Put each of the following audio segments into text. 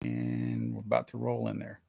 And we're about to roll in there.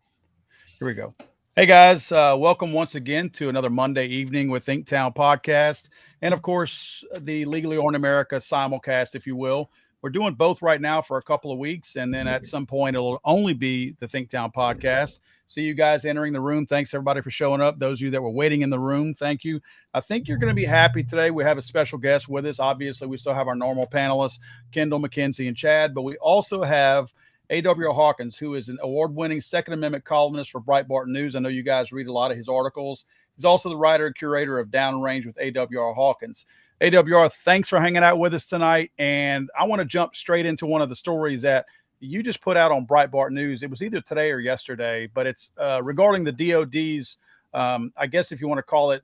Here we go. Hey guys, welcome once again to another Monday evening with Thinktown Podcast, and of course the Legally Orn America simulcast, if you will. We're doing both right now for a couple of weeks, and then at some point it'll only be the Thinktown Podcast. See you guys entering the room. Thanks everybody for showing up. Those of you that were waiting in the room, thank you. I think you're going to be happy today. We have a special guest with us. Obviously, we still have our normal panelists, Kendall, McKenzie, and Chad, but we also have AWR Hawkins, who is an award winning Second Amendment columnist for Breitbart News. I know you guys read a lot of his articles. He's also the writer and curator of Downrange with AWR Hawkins. AWR, thanks for hanging out with us tonight. And I want to jump straight into one of the stories that you just put out on Breitbart News. It was either today or yesterday, but it's regarding the DOD's, I guess if you want to call it,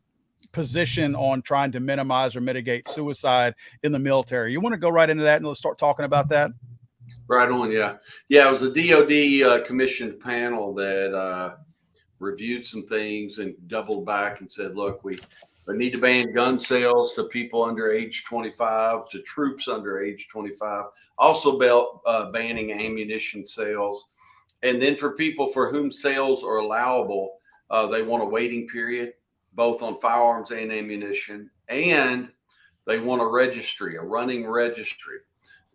position on trying to minimize or mitigate suicide in the military. You want to go right into that and let's start talking about that? Right on, yeah. Yeah, it was a DOD commissioned panel that reviewed some things and doubled back and said, look, we need to ban gun sales to people under age 25, to troops under age 25, also banning ammunition sales. And then for people for whom sales are allowable, they want a waiting period, both on firearms and ammunition. And they want a registry, a running registry,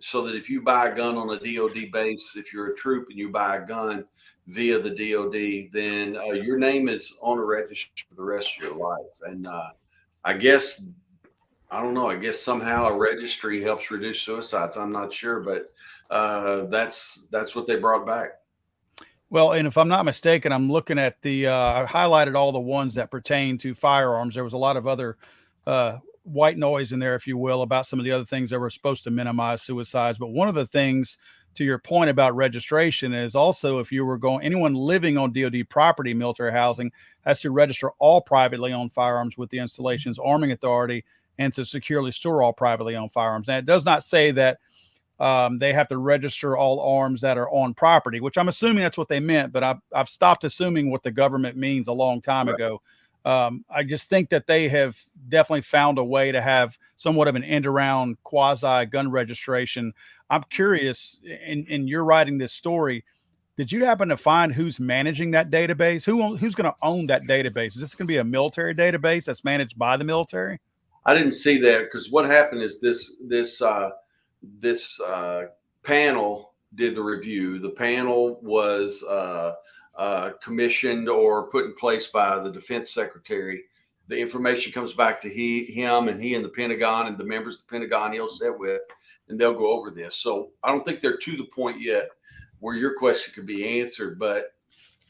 so that if you buy a gun on a DOD base, if you're a troop and you buy a gun via the DOD, then your name is on a registry for the rest of your life. And I guess, I don't know, I guess somehow a registry helps reduce suicides. I'm not sure, but that's what they brought back. Well, and if I'm not mistaken, I'm looking at I highlighted all the ones that pertain to firearms. There was a lot of other white noise in there, if you will, about some of the other things that were supposed to minimize suicides. But one of the things, to your point about registration, is also if you were anyone living on DOD property, military housing, has to register all privately owned firearms with the installation's arming authority and to securely store all privately owned firearms. Now, it does not say that they have to register all arms that are on property, which I'm assuming that's what they meant, but I've stopped assuming what the government means a long time ago. I just think that they have definitely found a way to have somewhat of an end around quasi gun registration. I'm curious, in you're writing this story, did you happen to find who's managing that database? Who's going to own that database? Is this going to be a military database that's managed by the military? I didn't see that, because what happened is this panel did the review. The panel was commissioned or put in place by the defense secretary. The information comes back to him, and he and the Pentagon and the members of the Pentagon he'll sit with, and they'll go over this. So I don't think they're to the point yet where your question could be answered. But,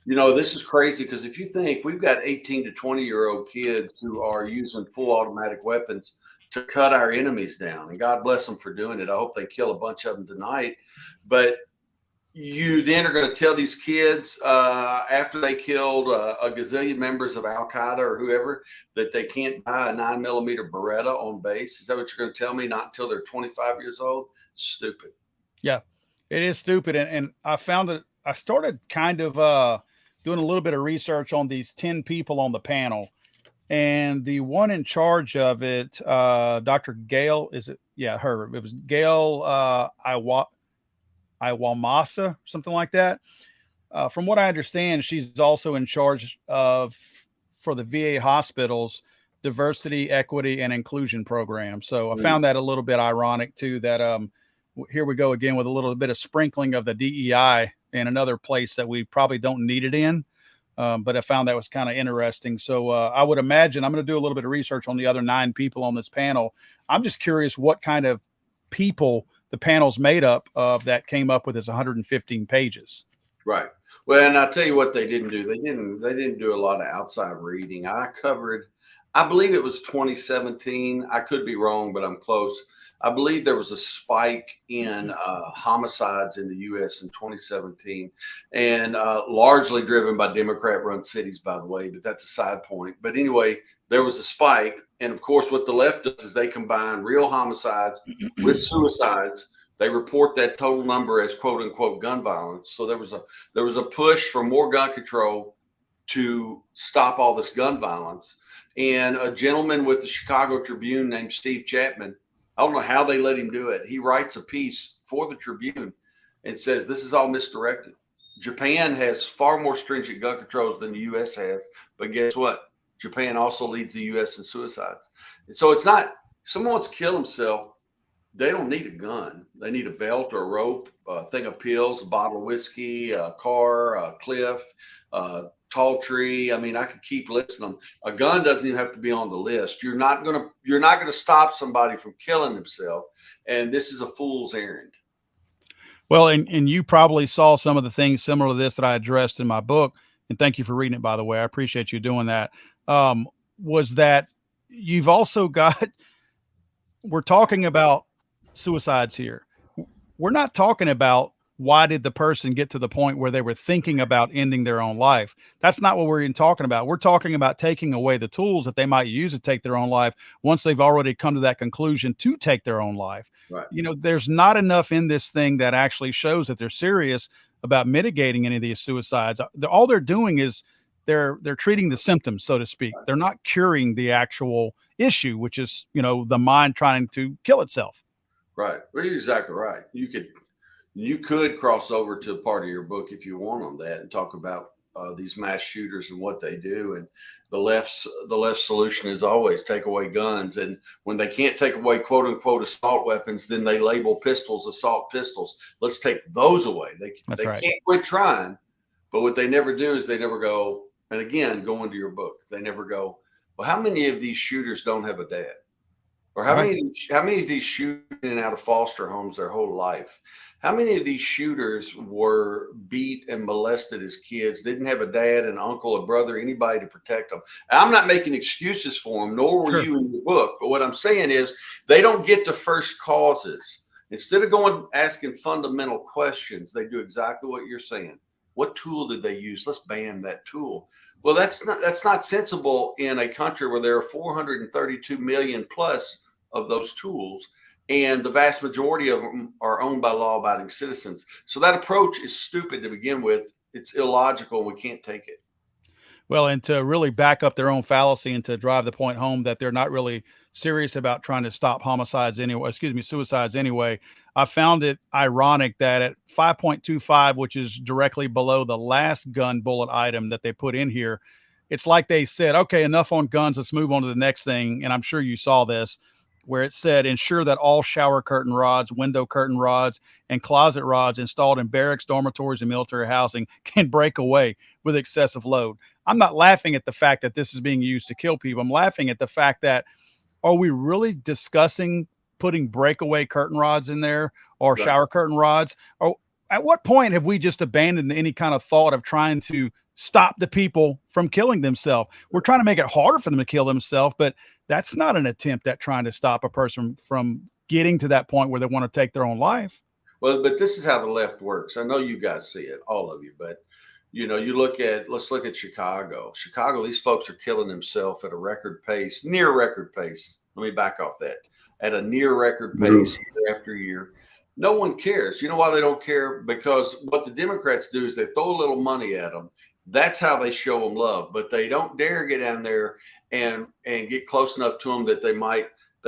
you know, this is crazy, because if you think we've got 18 to 20-year-old kids who are using full automatic weapons to cut our enemies down, and God bless them for doing it. I hope they kill a bunch of them tonight. But you then are going to tell these kids after they killed a gazillion members of Al Qaeda or whoever that they can't buy a 9mm Beretta on base? Is that what you're going to tell me? Not until they're 25 years old? Stupid. Yeah, it is stupid. And I found that I started kind of doing a little bit of research on these 10 people on the panel. And the one in charge of it, Dr. Gail, is it? Yeah, her. It was Gail Iwamasa, something like that. From what I understand, she's also in charge of, for the VA hospitals, diversity, equity, and inclusion program. So I found that a little bit ironic too, that here we go again with a little bit of sprinkling of the DEI in another place that we probably don't need it in. But I found that was kind of interesting. So I would imagine I'm going to do a little bit of research on the other 9 people on this panel. I'm just curious what kind of people the panel's made up of that came up with this 115 pages. Right. Well, and I'll tell you what they didn't do. They didn't do a lot of outside reading. I believe it was 2017. I could be wrong, but I'm close. I believe there was a spike in homicides in the U.S. in 2017, and largely driven by Democrat-run cities, by the way, but that's a side point. But anyway, there was a spike. And of course, what the left does is they combine real homicides with suicides. They report that total number as "quote unquote" gun violence. So there was a push for more gun control to stop all this gun violence. And a gentleman with the Chicago Tribune named Steve Chapman, I don't know how they let him do it. He writes a piece for the Tribune and says this is all misdirected. Japan has far more stringent gun controls than the U.S. has, but guess what? Japan also leads the U.S. in suicides. And so it's not, someone wants to kill himself, they don't need a gun. They need a belt or a rope, a thing of pills, a bottle of whiskey, a car, a cliff, a tall tree. I mean, I could keep listing them. A gun doesn't even have to be on the list. You're not gonna stop somebody from killing themselves. And this is a fool's errand. Well, and you probably saw some of the things similar to this that I addressed in my book. And thank you for reading it, by the way. I appreciate you doing that. Was that you've also got, we're talking about suicides here. We're not talking about why did the person get to the point where they were thinking about ending their own life. That's not what we're even talking about. We're talking about taking away the tools that they might use to take their own life once they've already come to that conclusion to take their own life. Right. You know, there's not enough in this thing that actually shows that they're serious about mitigating any of these suicides. All they're doing is they're treating the symptoms, so to speak. They're not curing the actual issue, which is, you know, the mind trying to kill itself. Right. Well, you're exactly right. You could cross over to a part of your book if you want on that and talk about these mass shooters and what they do. And the left's solution is always take away guns. And when they can't take away quote unquote assault weapons, then they label pistols assault pistols. Let's take those away. They right. can't quit trying. But what they never do is they never go. And again, go into your book. They never go, well, how many of these shooters don't have a dad? Or how many of these shooting out of foster homes their whole life? How many of these shooters were beat and molested as kids, didn't have a dad, an uncle, a brother, anybody to protect them? And I'm not making excuses for them, nor were you in your book. But what I'm saying is they don't get to first causes. Instead of going asking fundamental questions, they do exactly what you're saying. What tool did they use? Let's ban that tool. Well, that's not sensible in a country where there are 432 million plus of those tools, and the vast majority of them are owned by law-abiding citizens. So that approach is stupid to begin with. It's illogical. We can't take it. Well, and to really back up their own fallacy and to drive the point home that they're not really serious about trying to stop suicides anyway, I found it ironic that at 5.25, which is directly below the last gun bullet item that they put in here, it's like they said, okay, enough on guns, let's move on to the next thing. And I'm sure you saw this, where it said, ensure that all shower curtain rods, window curtain rods, and closet rods installed in barracks, dormitories, and military housing can break away with excessive load. I'm not laughing at the fact that this is being used to kill people. I'm laughing at the fact that, are we really discussing putting breakaway curtain rods in there or shower curtain rods? Or at what point have we just abandoned any kind of thought of trying to stop the people from killing themselves? We're trying to make it harder for them to kill themselves, but that's not an attempt at trying to stop a person from getting to that point where they want to take their own life. Well, but this is how the left works. I know you guys see it, all of you, but you know, let's look at Chicago. Chicago, these folks are killing themselves at a record pace, near record pace. Let me back off that. At a near record pace year after year. No one cares. You know why they don't care? Because what the Democrats do is they throw a little money at them. That's how they show them love. But they don't dare get down there and get close enough to them that they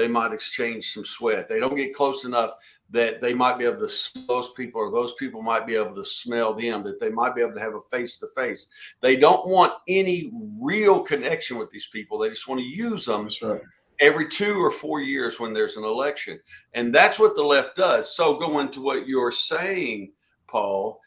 might exchange some sweat. They don't get close enough that they might be able to smell those people, or those people might be able to smell them, that they might be able to have a face-to-face. They don't want any real connection with these people. They just want to use them every 2 or 4 years when there's an election. And that's what the left does. So going to what you're saying, Paul,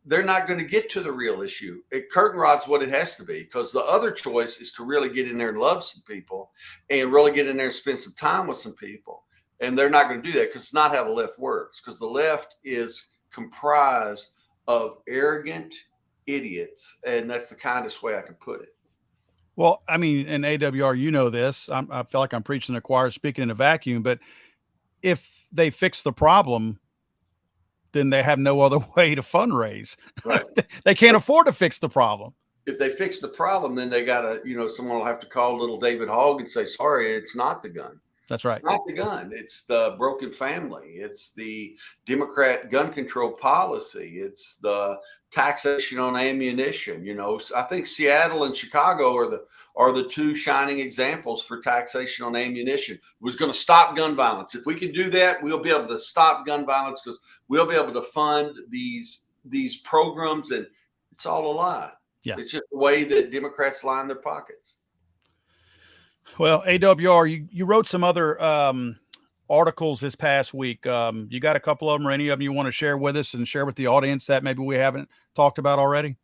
they're not going to get to the real issue. Curtain rod's what it has to be, because the other choice is to really get in there and love some people and really get in there and spend some time with some people. And they're not going to do that because it's not how the left works, because the left is comprised of arrogant idiots. And that's the kindest way I can put it. Well, I mean, in AWR, you know this. I feel like I'm preaching to the choir, speaking in a vacuum. But if they fix the problem, then they have no other way to fundraise. Right. They can't afford to fix the problem. If they fix the problem, then they got to, someone will have to call little David Hogg and say, sorry, it's not the gun. That's right. It's not the gun. It's the broken family. It's the Democrat gun control policy. It's the taxation on ammunition. I think Seattle and Chicago are the two shining examples for taxation on ammunition. It was going to stop gun violence. If we can do that, we'll be able to stop gun violence, because we'll be able to fund these these programs, and it's all a lie. Yeah. It's just the way that Democrats line their pockets. Well, AWR, you wrote some other articles this past week. You got a couple of them or any of them you want to share with us and share with the audience that maybe we haven't talked about already?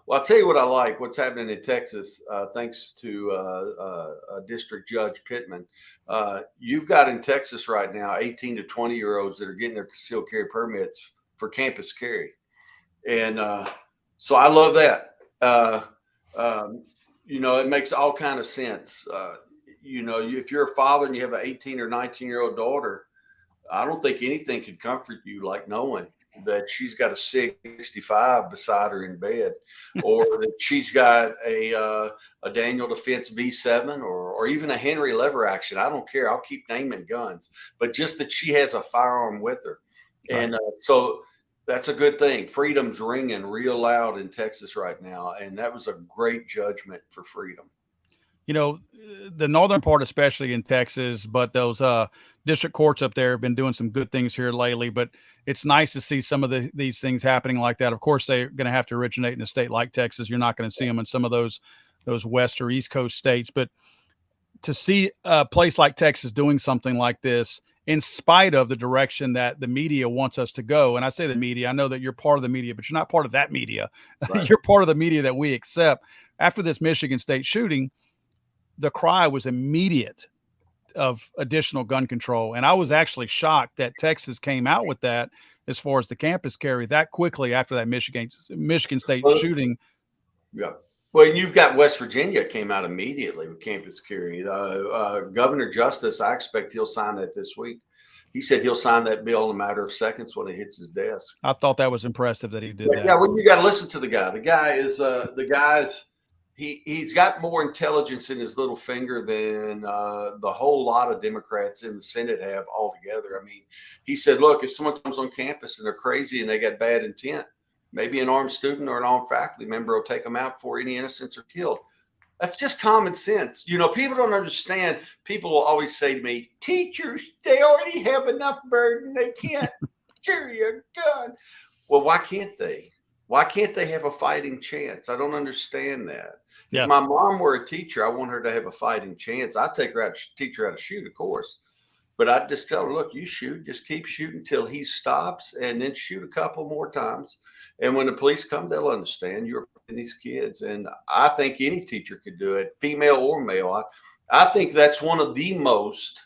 Well, I'll tell you what I like, what's happening in Texas, thanks to District Judge Pittman. You've got in Texas right now 18 to 20-year-olds that are getting their concealed carry permits for campus carry. And so I love that. It makes all kind of sense. If you're a father and you have an 18 or 19-year-old daughter, I don't think anything could comfort you like knowing that she's got a 65 beside her in bed, or that she's got a Daniel Defense V7 or even a Henry lever action. I don't care. I'll keep naming guns, but just that she has a firearm with her. Right. And so that's a good thing. Freedom's ringing real loud in Texas right now. And that was a great judgment for freedom. The northern part, especially in Texas, but those district courts up there have been doing some good things here lately. But it's nice to see some of these things happening like that. Of course, they're going to have to originate in a state like Texas. You're not going to see them in some of those West or East Coast states. But to see a place like Texas doing something like this, in spite of the direction that the media wants us to go. And I say the media, I know that you're part of the media, but you're not part of that media. Right. You're part of the media that we accept. After this Michigan State shooting, the cry was immediate of additional gun control. And I was actually shocked that Texas came out with that as far as the campus carry that quickly after that Michigan State shooting. Yeah. Well, and you've got West Virginia came out immediately with campus carry. Governor Justice, I expect he'll sign that this week. He said he'll sign that bill in a matter of seconds when it hits his desk. I thought that was impressive that he did that. Yeah, well, you got to listen to the guy. The guy is he's got more intelligence in his little finger than the whole lot of Democrats in the Senate have altogether. I mean, he said, look, if someone comes on campus and they're crazy and they got bad intent, maybe an armed student or an armed faculty member will take them out before any innocents are killed. That's just common sense. People don't understand. People will always say to me, teachers, they already have enough burden. They can't carry a gun. Well, why can't they? Why can't they have a fighting chance? I don't understand that. Yeah. If my mom were a teacher, I want her to have a fighting chance. I'd take her out, teach her how to shoot, of course. But I'd just tell her, look, you shoot, just keep shooting till he stops and then shoot a couple more times. And when the police come, they'll understand you're protecting these kids. And I think any teacher could do it, female or male. I think that's one of the most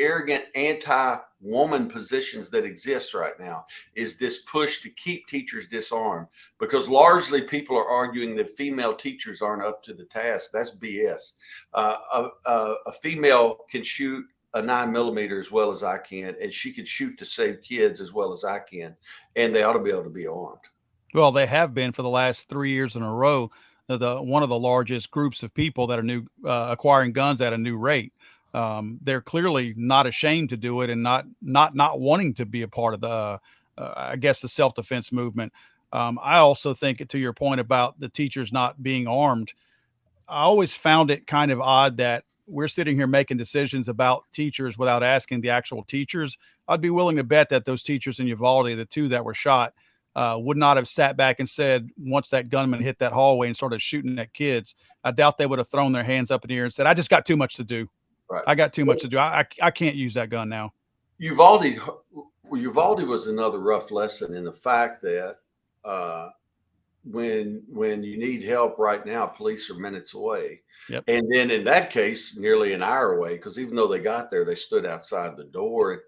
arrogant anti-woman positions that exists right now is this push to keep teachers disarmed, because largely people are arguing that female teachers aren't up to the task. That's BS. A female can shoot a 9mm as well as I can, and she can shoot to save kids as well as I can, and they ought to be able to be armed. Well, they have been for the last 3 years in a row, one of the largest groups of people that are acquiring guns at a new rate. They're clearly not ashamed to do it and not wanting to be a part of the self-defense movement. I also think, to your point about the teachers not being armed, I always found it kind of odd that we're sitting here making decisions about teachers without asking the actual teachers. I'd be willing to bet that those teachers in Uvalde, the two that were shot, would not have sat back and said, once that gunman hit that hallway and started shooting at kids, I doubt they would have thrown their hands up in the air and said, I just got too much to do. Right. I got too much to do. I can't use that gun now. Uvalde was another rough lesson in the fact that when you need help right now, police are minutes away. Yep. And then in that case, nearly an hour away, because even though they got there, they stood outside the door.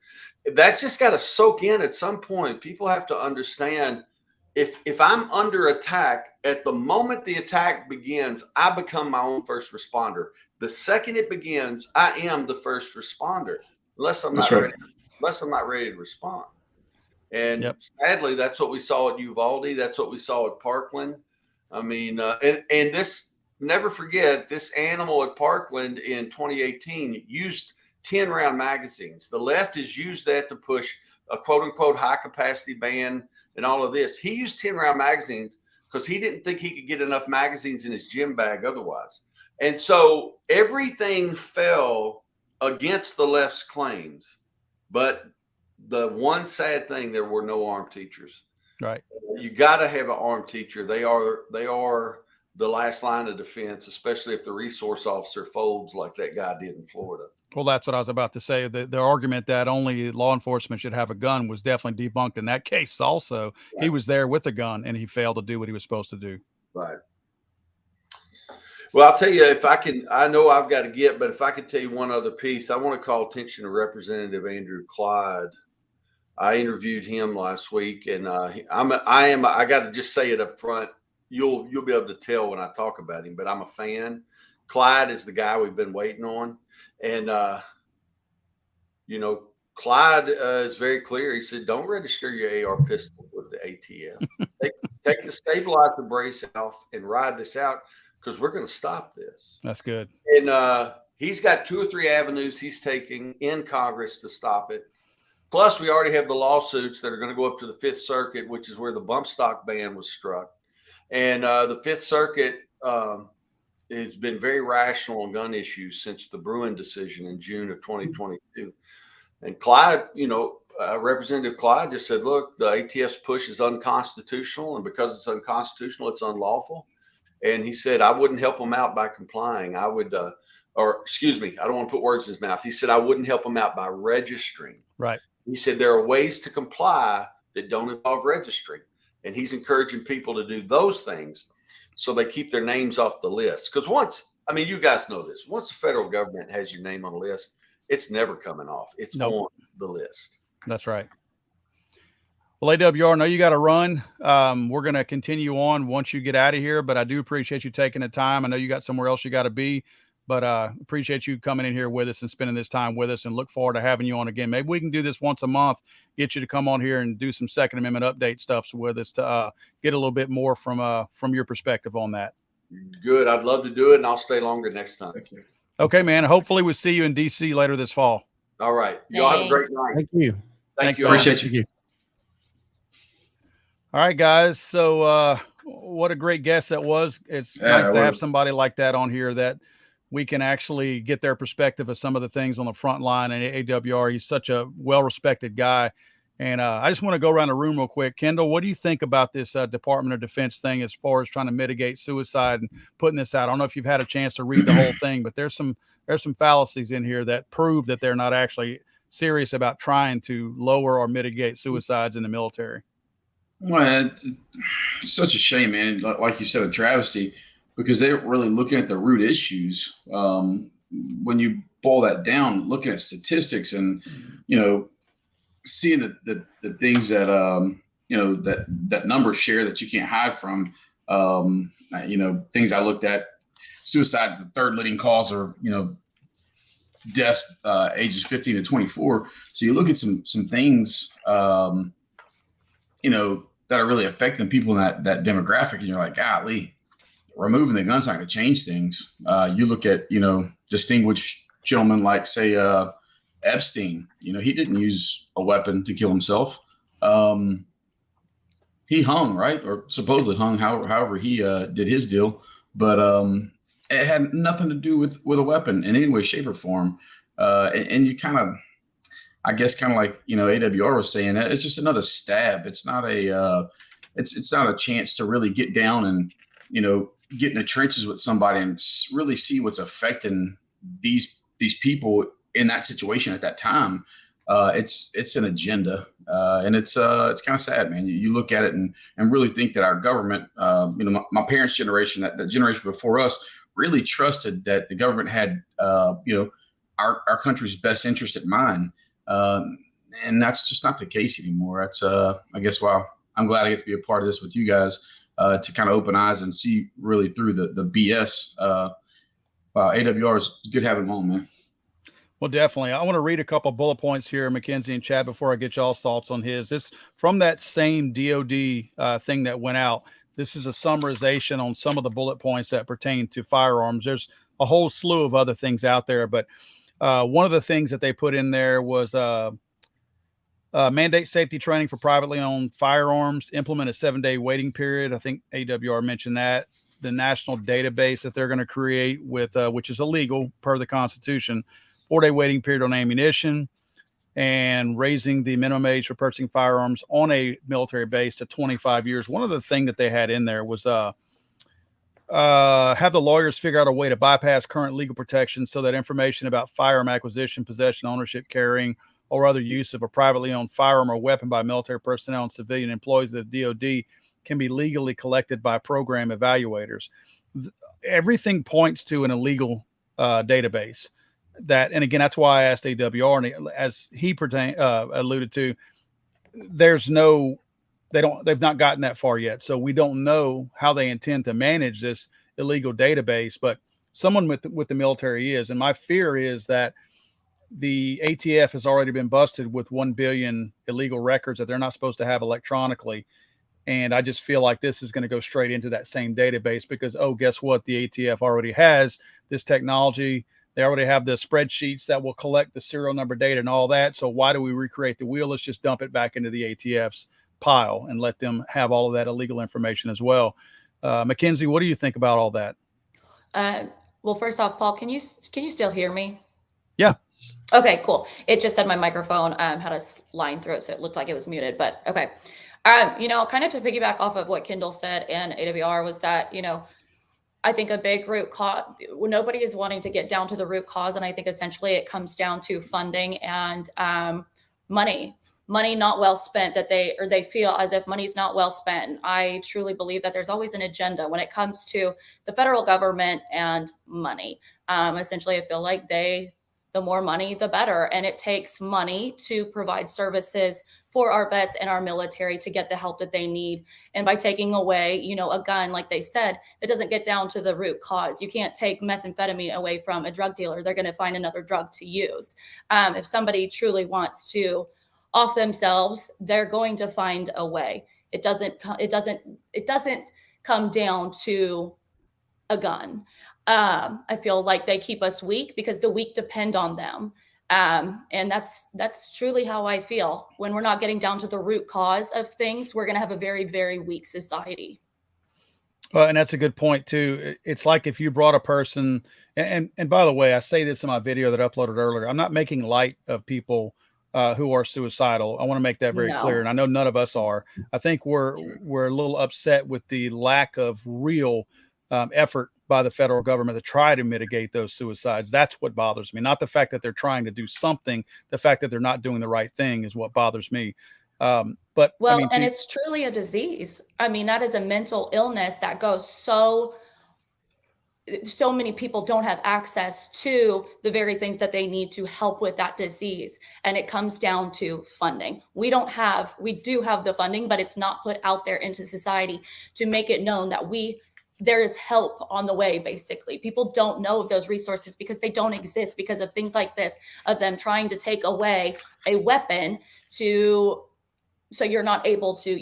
And that's just got to soak in at some point. People have to understand, if I'm under attack, at the moment the attack begins, I become my own first responder. The second it begins, I am the first responder, unless I'm not ready to respond. And sadly, that's what we saw at Uvalde. That's what we saw at Parkland. I mean, and this, never forget, this animal at Parkland in 2018 used 10-round magazines. The left has used that to push a quote-unquote high-capacity ban and all of this. He used 10-round magazines because he didn't think he could get enough magazines in his gym bag otherwise. And so everything fell against the left's claims, but the one sad thing, there were no armed teachers. Right. You got to have an armed teacher. They are the last line of defense, especially if the resource officer folds like that guy did in Florida. Well, that's what I was about to say. The argument that only law enforcement should have a gun was definitely debunked in that case also. Right. He was there with a gun and he failed to do what he was supposed to do. Right. Well, I'll tell you, if I can, I know I've got to get, but if I could tell you one other piece, I want to call attention to Representative Andrew Clyde. I interviewed him last week, and I got to just say it up front. You'll be able to tell when I talk about him, but I'm a fan. Clyde is the guy we've been waiting on. And, Clyde is very clear. He said, don't register your AR pistol with the ATF. Take the stabilizer brace off and ride this out because we're going to stop this. That's good. And he's got 2 or 3 avenues he's taking in Congress to stop it. Plus, we already have the lawsuits that are going to go up to the Fifth Circuit, which is where the bump stock ban was struck. And the Fifth Circuit has been very rational on gun issues since the Bruin decision in June of 2022. And Clyde, Representative Clyde just said, look, the ATF's push is unconstitutional. And because it's unconstitutional, it's unlawful. And he said, I wouldn't help him out by complying. I would, I don't want to put words in his mouth. He said, I wouldn't help him out by registering. Right. He said, there are ways to comply that don't involve registering. And he's encouraging people to do those things so they keep their names off the list. Because you guys know this, once the federal government has your name on the list, it's never coming off. It's on the list. That's right. Well, AWR, I know you got to run. We're going to continue on once you get out of here, but I do appreciate you taking the time. I know you got somewhere else you got to be, but appreciate you coming in here with us and spending this time with us, and look forward to having you on again. Maybe we can do this once a month, get you to come on here and do some Second Amendment update stuff with us to get a little bit more from your perspective on that. Good. I'd love to do it, and I'll stay longer next time. Thank you. Okay, man. Hopefully we'll see you in D.C. later this fall. All right. Y'all have a great night. Thank you. Thank you. Appreciate you. All right, guys. So what a great guest that was. It's nice to have somebody like that on here that we can actually get their perspective of some of the things on the front line. And AWR, he's such a well-respected guy. And I just want to go around the room real quick. Kendall, what do you think about this Department of Defense thing as far as trying to mitigate suicide and putting this out? I don't know if you've had a chance to read the whole thing, but there's some fallacies in here that prove that they're not actually serious about trying to lower or mitigate suicides in the military. Well, it's such a shame, man. Like you said, a travesty, because they're really looking at the root issues. When you boil that down, looking at statistics and, seeing the things that, that numbers share that you can't hide from, things I looked at, suicide is the 3rd leading cause, or, deaths ages 15 to 24. So you look at some things, that are really affecting people in that demographic, and you're like, golly, removing the gun's not going to change things. You look at, distinguished gentlemen like, say, Epstein. He didn't use a weapon to kill himself. He hung, right? Or supposedly hung, however he did his deal. But it had nothing to do with a weapon in any way, shape, or form. And you kind of, I guess, kind of like, AWR was saying, it's just another stab. It's not it's not a chance to really get down and, get in the trenches with somebody and really see what's affecting these people in that situation at that time. It's an agenda, and it's kind of sad, man. You look at it and really think that our government, my parents' generation, that generation before us, really trusted that the government had, our country's best interest at mind. And that's just not the case anymore. That's, I guess, why I'm glad I get to be a part of this with you guys, to kind of open eyes and see really through the BS. AWR is good having them on, man. Well, definitely. I want to read a couple of bullet points here, Mackenzie and Chad, before I get y'all's thoughts on his. This from that same DOD thing that went out. This is a summarization on some of the bullet points that pertain to firearms. There's a whole slew of other things out there, but one of the things that they put in there was mandate safety training for privately owned firearms, implement a 7-day waiting period. I think AWR mentioned that. The national database that they're going to create with, which is illegal per the Constitution, 4-day waiting period on ammunition, and raising the minimum age for purchasing firearms on a military base to 25 years. One of the things that they had in there was have the lawyers figure out a way to bypass current legal protections so that information about firearm acquisition, possession, ownership, carrying, or other use of a privately owned firearm or weapon by military personnel and civilian employees of the DoD can be legally collected by program evaluators. Everything points to an illegal database. And again, that's why I asked AWR, and as he alluded to, they've not gotten that far yet. So we don't know how they intend to manage this illegal database, but someone with the military is. And my fear is that the ATF has already been busted with 1 billion illegal records that they're not supposed to have electronically. And I just feel like this is going to go straight into that same database because, guess what? The ATF already has this technology. They already have the spreadsheets that will collect the serial number data and all that. So why do we recreate the wheel? Let's just dump it back into the ATF's pile and let them have all of that illegal information as well. Mackenzie, what do you think about all that? Well, first off, Paul, can you still hear me? Yeah. Okay, cool. It just said my microphone had a line through it, so it looked like it was muted, but okay. Kind of to piggyback off of what Kendall said and AWR was that, I think a big root cause, nobody is wanting to get down to the root cause. And I think essentially it comes down to funding and money not well spent, that they feel as if money's not well spent. I truly believe that there's always an agenda when it comes to the federal government and money. Essentially, I feel like the more money, the better. And it takes money to provide services for our vets and our military to get the help that they need. And by taking away, a gun, like they said, it doesn't get down to the root cause. You can't take methamphetamine away from a drug dealer. They're going to find another drug to use. If somebody truly wants to off themselves, they're going to find a way. It doesn't come down to a gun. I feel like they keep us weak because the weak depend on them. And that's truly how I feel. When we're not getting down to the root cause of things, we're going to have a very, very weak society. Well, and that's a good point too. It's like if you brought a person, and by the way, I say this in my video that I uploaded earlier, I'm not making light of people who are suicidal. I want to make that very clear. And I know none of us are. I think we're a little upset with the lack of real effort by the federal government to try to mitigate those suicides. That's what bothers me. Not the fact that they're trying to do something. The fact that they're not doing the right thing is what bothers me. It's truly a disease. I mean, that is a mental illness that goes so many people don't have access to the very things that they need to help with that disease. And it comes down to funding. We do have the funding, but it's not put out there into society to make it known that there is help on the way. Basically, people don't know of those resources because they don't exist because of things like this, of them trying to take away a weapon so you're not able to,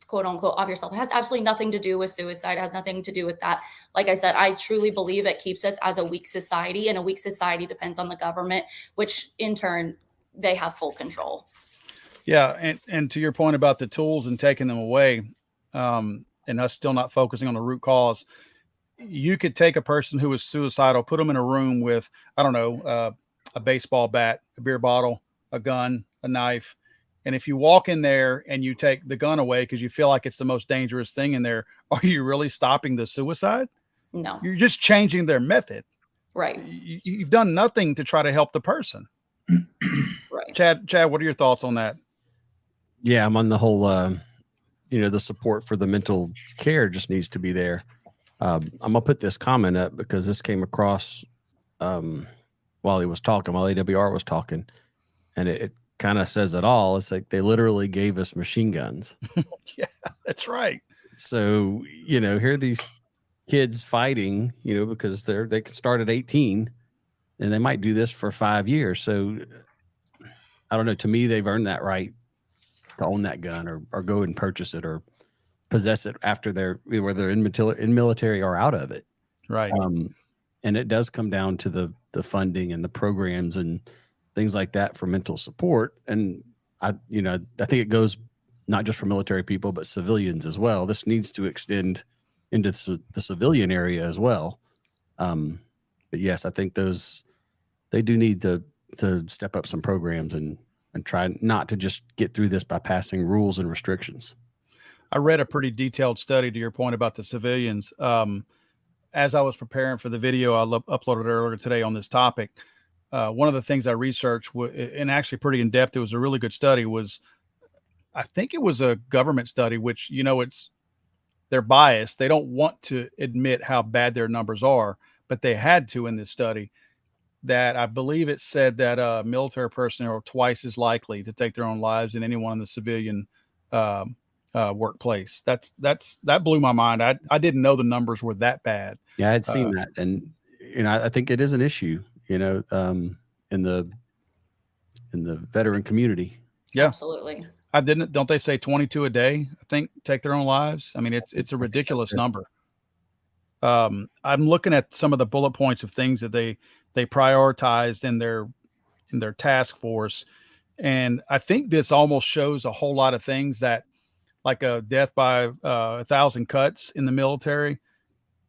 quote unquote, off yourself. It has absolutely nothing to do with suicide. It has nothing to do with that. Like I said, I truly believe it keeps us as a weak society, and a weak society depends on the government, which in turn, they have full control. Yeah. And to your point about the tools and taking them away, and us still not focusing on the root cause, you could take a person who is suicidal, put them in a room with, I don't know, a baseball bat, a beer bottle, a gun, a knife. And if you walk in there and you take the gun away because you feel like it's the most dangerous thing in there, are you really stopping the suicide? No. You're just changing their method. Right. You've done nothing to try to help the person. Right. Chad, what are your thoughts on that? Yeah, I'm on the whole, the support for the mental care just needs to be there. I'm going to put this comment up because this came across while he was talking, while AWR was talking, and it kind of says it all. It's like they literally gave us machine guns. Yeah, that's right. So, here are these kids fighting, because they can start at 18 and they might do this for 5 years. So I don't know. To me, they've earned that right to own that gun or go and purchase it or possess it after whether they're in military or out of it. Right. And it does come down to the funding and the programs and things like that for mental support. And I think it goes not just for military people, but civilians as well. This needs to extend into the civilian area as well. But yes, I think they do need to step up some programs and and try not to just get through this by passing rules and restrictions. I read a pretty detailed study to your point about the civilians. As I was preparing for the video I uploaded earlier today on this topic, one of the things I researched, and actually pretty in depth, it was a really good study, was I think it was a government study, which, they're biased. They don't want to admit how bad their numbers are, but they had to in this study, that I believe it said that military personnel are twice as likely to take their own lives than anyone in the civilian workplace. That blew my mind. I didn't know the numbers were that bad. Yeah, I had seen that. And, I think it is an issue, in the veteran community. Yeah, Absolutely. don't they say 22 a day, I think, take their own lives? I mean, it's a ridiculous number. I'm looking at some of the bullet points of things that they prioritized in their task force. And I think this almost shows a whole lot of things that, like a death by 1,000 cuts in the military.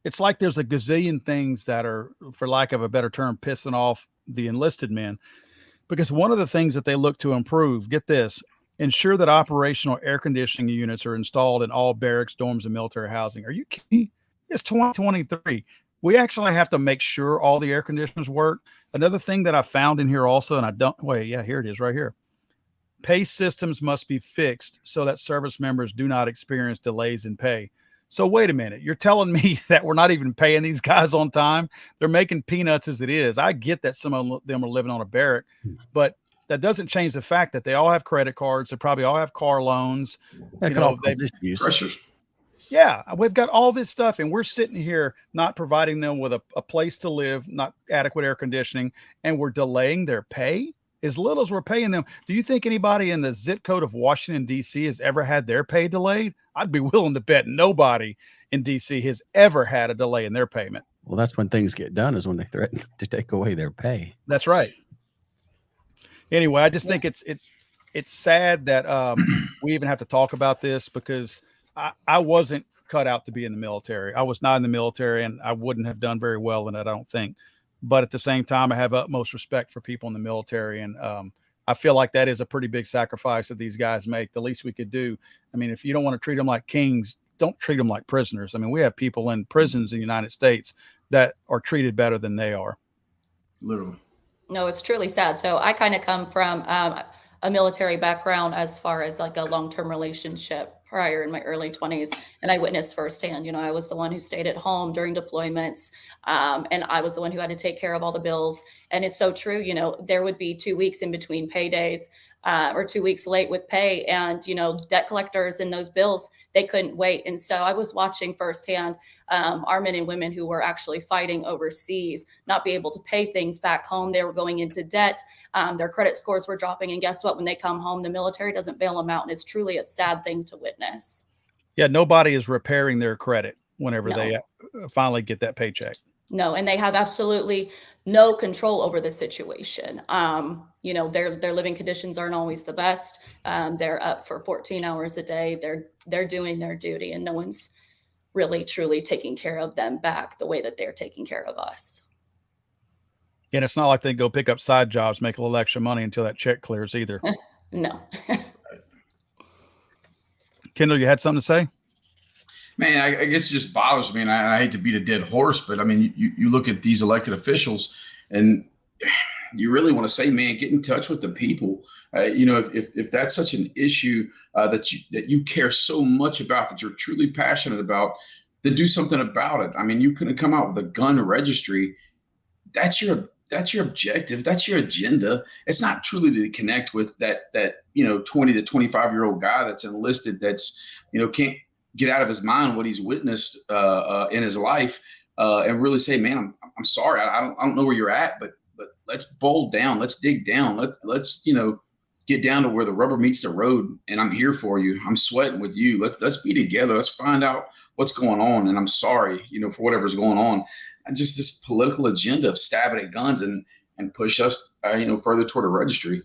It's like there's a gazillion things that are, for lack of a better term, pissing off the enlisted men. Because one of the things that they look to improve, get this, ensure that operational air conditioning units are installed in all barracks, dorms, and military housing. Are you kidding? It's 2023. We actually have to make sure all the air conditioners work. Another thing that I found in here also, and here it is right here. Pay systems must be fixed so that service members do not experience delays in pay. So wait a minute, you're telling me that we're not even paying these guys on time? They're making peanuts as it is. I get that some of them are living on a barrack, but that doesn't change the fact that they all have credit cards. They probably all have car loans. Pressures. Yeah, we've got all this stuff, and we're sitting here not providing them with a place to live, not adequate air conditioning, and we're delaying their pay as little as we're paying them. Do you think anybody in the zip code of Washington, D.C. has ever had their pay delayed? I'd be willing to bet nobody in D.C. has ever had a delay in their payment. Well, that's when things get done, is when they threaten to take away their pay. That's right. Anyway, I just think it's sad that we even have to talk about this, because I wasn't cut out to be in the military. I was not in the military, and I wouldn't have done very well in it, I don't think. But at the same time, I have utmost respect for people in the military. And I feel like that is a pretty big sacrifice that these guys make. The least we could do. I mean, if you don't want to treat them like kings, don't treat them like prisoners. I mean, we have people in prisons in the United States that are treated better than they are. Literally. No, it's truly sad. So I kind of come from a military background as far as like a long-term relationship prior in my early 20s. And I witnessed firsthand, I was the one who stayed at home during deployments. And I was the one who had to take care of all the bills. And it's so true, there would be 2 weeks in between paydays or 2 weeks late with pay. And, debt collectors and those bills, they couldn't wait. And so I was watching firsthand our men and women who were actually fighting overseas, not be able to pay things back home. They were going into debt. Their credit scores were dropping. And guess what? When they come home, the military doesn't bail them out. And it's truly a sad thing to witness. Yeah, nobody is repairing their credit whenever they finally get that paycheck. No, and they have absolutely no control over the situation. Their living conditions aren't always the best. They're up for 14 hours a day. They're doing their duty, and no one's really truly taking care of them back the way that they're taking care of us. And it's not like they go pick up side jobs, make a little extra money until that check clears either. No. Kendall, you had something to say? Man, I guess it just bothers me, and I hate to beat a dead horse, but I mean, you look at these elected officials, and you really want to say, man, get in touch with the people. If that's such an issue that you care so much about, that you're truly passionate about, then do something about it. I mean, you couldn't come out with a gun registry. That's your objective. That's your agenda. It's not truly to connect with that 20 to 25-year-old guy that's enlisted, that's can't get out of his mind what he's witnessed in his life, and really say, man, I'm sorry. I don't know where you're at, but let's bold down. Let's dig down. Let's get down to where the rubber meets the road. And I'm here for you. I'm sweating with you. Let's be together. Let's find out what's going on. And I'm sorry, for whatever's going on. And just this political agenda of stabbing at guns and push us, further toward a registry.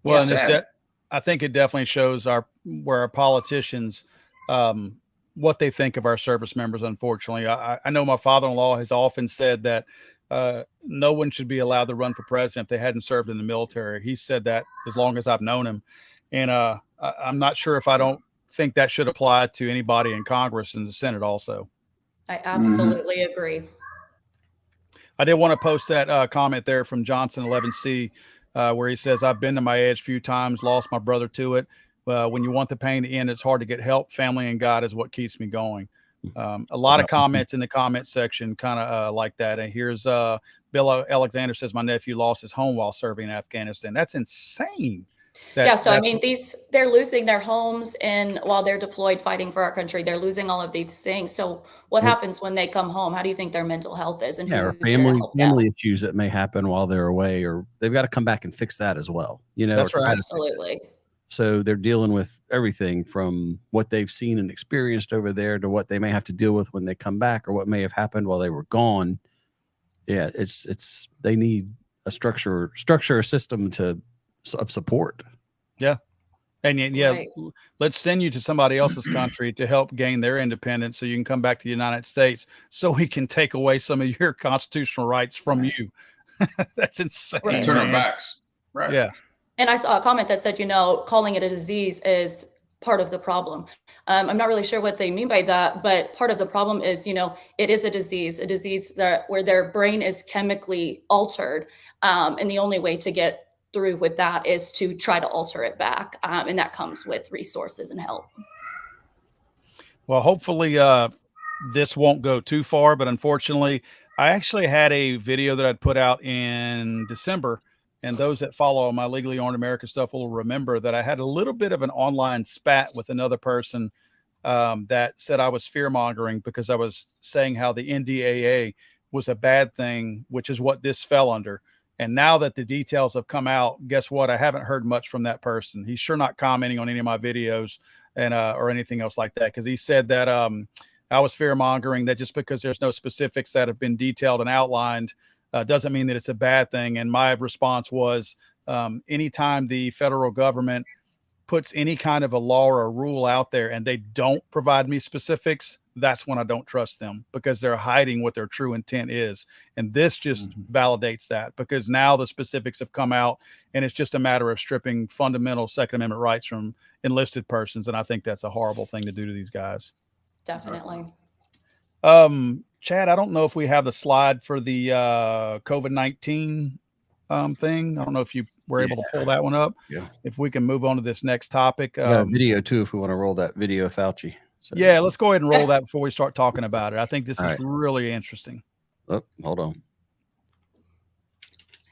Well, and I think it definitely shows where our politicians, what they think of our service members. Unfortunately, I know my father-in-law has often said that no one should be allowed to run for president if they hadn't served in the military. He said that as long as I've known him. And I'm not sure if I don't think that should apply to anybody in Congress and the Senate also. I absolutely agree. I did want to post that comment there from Johnson 11C where he says, I've been to my edge a few times, lost my brother to it. When you want the pain to end, it's hard to get help. Family and God is what keeps me going. A lot of comments in the comment section kind of like that. And here's Bill Alexander says, my nephew lost his home while serving in Afghanistan. That's insane. So I mean, they're losing their homes, and while they're deployed fighting for our country, they're losing all of these things. So what happens when they come home? How do you think their mental health is? And or who's gonna help them? family issues that may happen while they're away, or they've got to come back and fix that as well. You know, that's right. Absolutely. So they're dealing with everything from what they've seen and experienced over there to what they may have to deal with when they come back, or what may have happened while they were gone. Yeah, it's they need a structure, a system of support. Yeah. And Right. let's send you to somebody else's country to help gain their independence so you can come back to the United States so we can take away some of your constitutional rights from you. That's insane. Right. Turn our backs. Right. Yeah. And I saw a comment that said, calling it a disease is part of the problem. I'm not really sure what they mean by that, but part of the problem is, it is a disease where their brain is chemically altered. And the only way to get through with that is to try to alter it back. And that comes with resources and help. Well, hopefully this won't go too far, but unfortunately, I actually had a video that I'd put out in December. And those that follow my Legally Armed America stuff will remember that I had a little bit of an online spat with another person that said I was fear mongering because I was saying how the NDAA was a bad thing, which is what this fell under. And now that the details have come out, guess what? I haven't heard much from that person. He's sure not commenting on any of my videos and or anything else like that, because he said that I was fear mongering, that just because there's no specifics that have been detailed and outlined doesn't mean that it's a bad thing. And my response was, anytime the federal government puts any kind of a law or a rule out there and they don't provide me specifics, that's when I don't trust them, because they're hiding what their true intent is. And this just validates that, because now the specifics have come out and it's just a matter of stripping fundamental Second Amendment rights from enlisted persons. And I think that's a horrible thing to do to these guys. Definitely. Chad, I don't know if we have the slide for the COVID-19 thing. I don't know if you were able to pull that one up. Yeah. If we can move on to this next topic. We got a video too, if we want to roll that video of Fauci. So. Yeah, let's go ahead and roll that before we start talking about it. I think this is really interesting. Oh, hold on.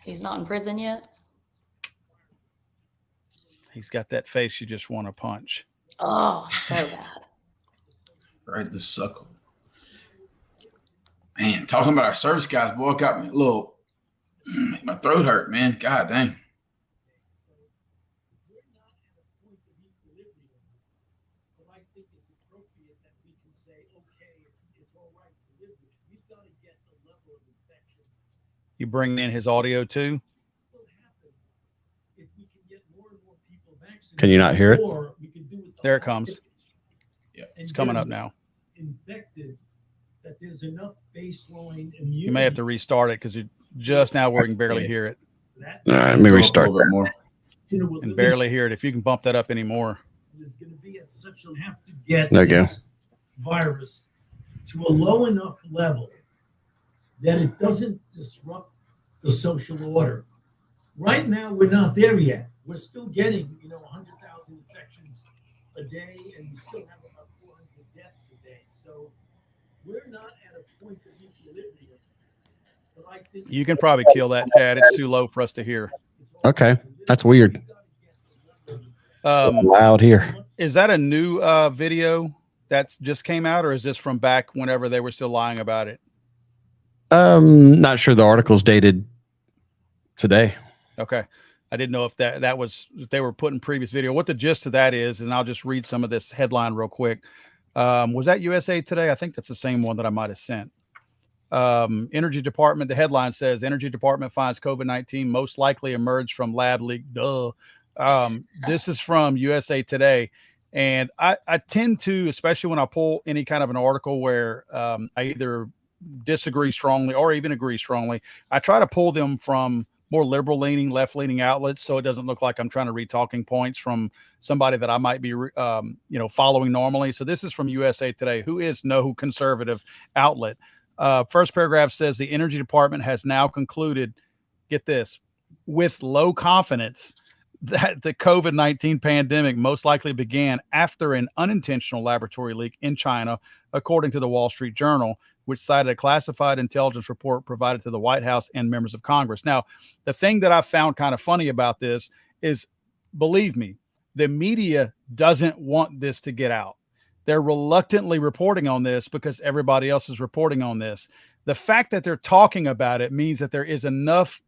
He's not in prison yet. He's got that face you just want to punch. Oh, so bad. Right, the suckle. Man, talking about our service guys, boy, got me a little, make my throat hurt, man. God dang. You bring in his audio too? Can you not hear it? There it comes. Yeah, it's coming up now. Infected, that there's enough baseline immunity. You may have to restart it because just now we can barely hear it. All right, let me restart that more. And barely hear it. If you can bump that up anymore. Is going to be at such a have to get there this virus to a low enough level that it doesn't disrupt the social order. Right now, we're not there yet. We're still getting, 100,000 infections a day, and we still have about 400 deaths a day. So we're not at a point of equilibrium. But I think you can probably kill that, Chad. It's too low for us to hear. Okay, that's weird. Loud here. Is that a new video that's just came out, or is this from back whenever they were still lying about it? Not sure. The article's dated today. Okay. I didn't know if that was, if they were putting previous video, what the gist of that is. And I'll just read some of this headline real quick. Was that USA Today? I think that's the same one that I might've sent. Energy Department. The headline says Energy Department finds COVID-19 most likely emerged from lab leak. Duh. This is from USA Today. And I tend to, especially when I pull any kind of an article where I either disagree strongly or even agree strongly, I try to pull them from more liberal leaning, left leaning outlets, so it doesn't look like I'm trying to read talking points from somebody that I might be, following normally. So this is from USA Today, who is no conservative outlet. First paragraph says the Energy Department has now concluded, get this, with low confidence, that the COVID-19 pandemic most likely began after an unintentional laboratory leak in China, according to the Wall Street Journal, which cited a classified intelligence report provided to the White House and members of Congress. Now, the thing that I found kind of funny about this is, believe me, the media doesn't want this to get out. They're reluctantly reporting on this because everybody else is reporting on this. The fact that they're talking about it means that there is enough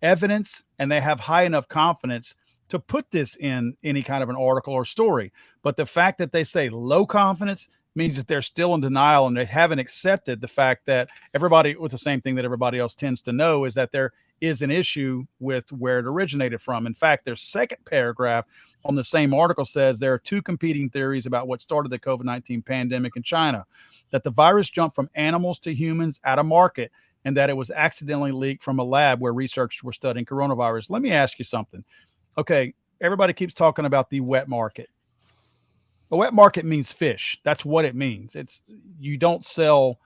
evidence and they have high enough confidence to put this in any kind of an article or story. But the fact that they say low confidence means that they're still in denial and they haven't accepted the fact that everybody, with the same thing that everybody else tends to know, is that there is an issue with where it originated from. In fact, their second paragraph on the same article says there are two competing theories about what started the COVID-19 pandemic in China, that the virus jumped from animals to humans at a market, and that it was accidentally leaked from a lab where researchers were studying coronavirus. Let me ask you something. Okay, everybody keeps talking about the wet market. A wet market means fish. That's what it means. You don't sell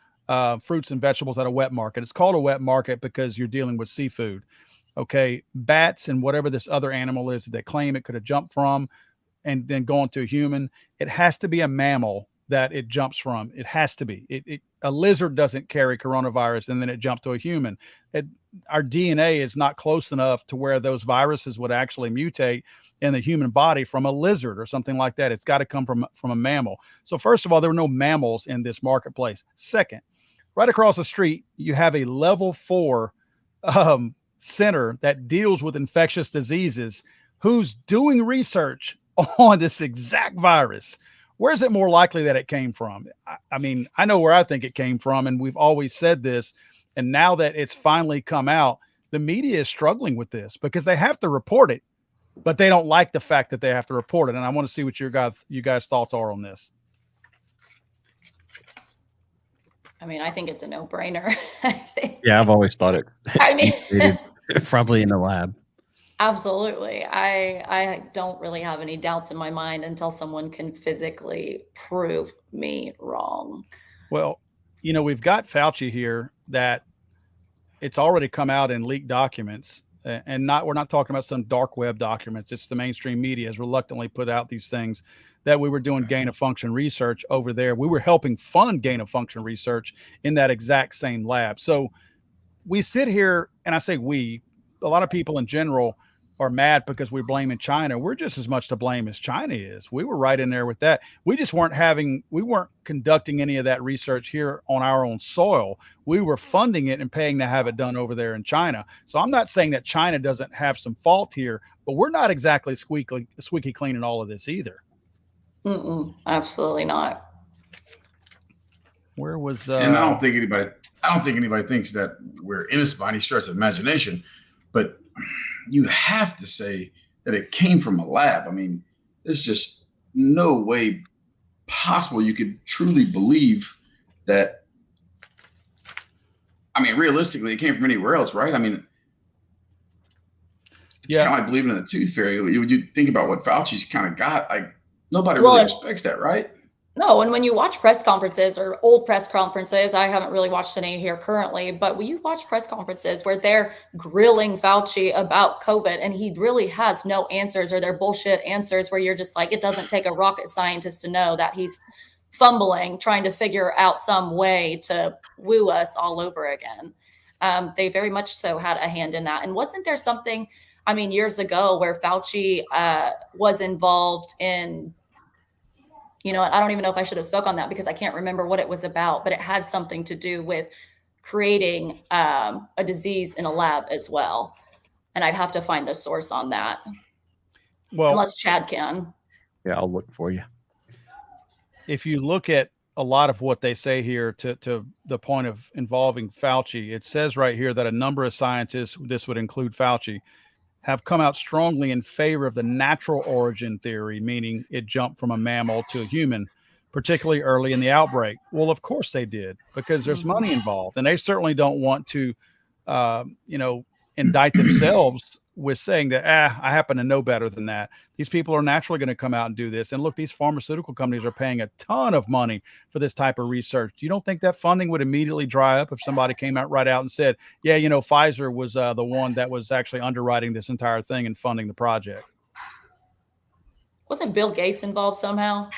fruits and vegetables at a wet market. It's called a wet market because you're dealing with seafood. Okay, bats and whatever this other animal is that they claim it could have jumped from and then gone to a human, it has to be a mammal that it jumps from. It has to be. A lizard doesn't carry coronavirus and then it jumped to a human. Our DNA is not close enough to where those viruses would actually mutate in the human body from a lizard or something like that. It's got to come from a mammal. So first of all, there were no mammals in this marketplace. Second, right across the street, you have a level 4 center that deals with infectious diseases who's doing research on this exact virus. Where is it more likely that it came from? I mean, I know where I think it came from, and we've always said this. And now that it's finally come out, the media is struggling with this because they have to report it, but they don't like the fact that they have to report it. And I want to see what you guys' thoughts are on this. I mean, I think it's a no-brainer. Yeah, I've always thought it. I mean, probably in the lab. absolutely. I don't really have any doubts in my mind until someone can physically prove me wrong. Well, we've got Fauci here that it's already come out in leaked documents, and we're not talking about some dark web documents. It's the mainstream media has reluctantly put out these things that we were doing gain of function research over there. We were helping fund gain of function research in that exact same lab. So we sit here, and I say a lot of people in general are mad because we're blaming China. We're just as much to blame as China is. We were right in there with that. We just weren't conducting any of that research here on our own soil. We were funding it and paying to have it done over there in China. So I'm not saying that China doesn't have some fault here, but we're not exactly squeaky clean in all of this either. Absolutely not. Where was and I don't think anybody thinks that we're innocent by any stretch of imagination, but you have to say that it came from a lab. I mean, there's just no way possible you could truly believe that. I mean, realistically, it came from anywhere else, right? I mean, it's kind of like believing in the tooth fairy. You think about what Fauci's kind of got, nobody really expects that, right? No, and when you watch press conferences or old press conferences, I haven't really watched any here currently, but when you watch press conferences where they're grilling Fauci about COVID and he really has no answers, or they're bullshit answers where you're just like, it doesn't take a rocket scientist to know that he's fumbling, trying to figure out some way to woo us all over again. They very much so had a hand in that. And wasn't there something, years ago where Fauci was involved in, I don't even know if I should have spoke on that because I can't remember what it was about, but it had something to do with creating a disease in a lab as well. And I'd have to find the source on that. Well, unless Chad can. Yeah, I'll look for you. If you look at a lot of what they say here to the point of involving Fauci, it says right here that a number of scientists, this would include Fauci, have come out strongly in favor of the natural origin theory, meaning it jumped from a mammal to a human. particularly early in the outbreak. Well, of course they did, because there's money involved, and they certainly don't want to, indict themselves with saying that, I happen to know better than that. These people are naturally going to come out and do this. And look, these pharmaceutical companies are paying a ton of money for this type of research. You don't think that funding would immediately dry up if somebody came out right out and said, yeah, Pfizer was the one that was actually underwriting this entire thing and funding the project? Wasn't Bill Gates involved somehow?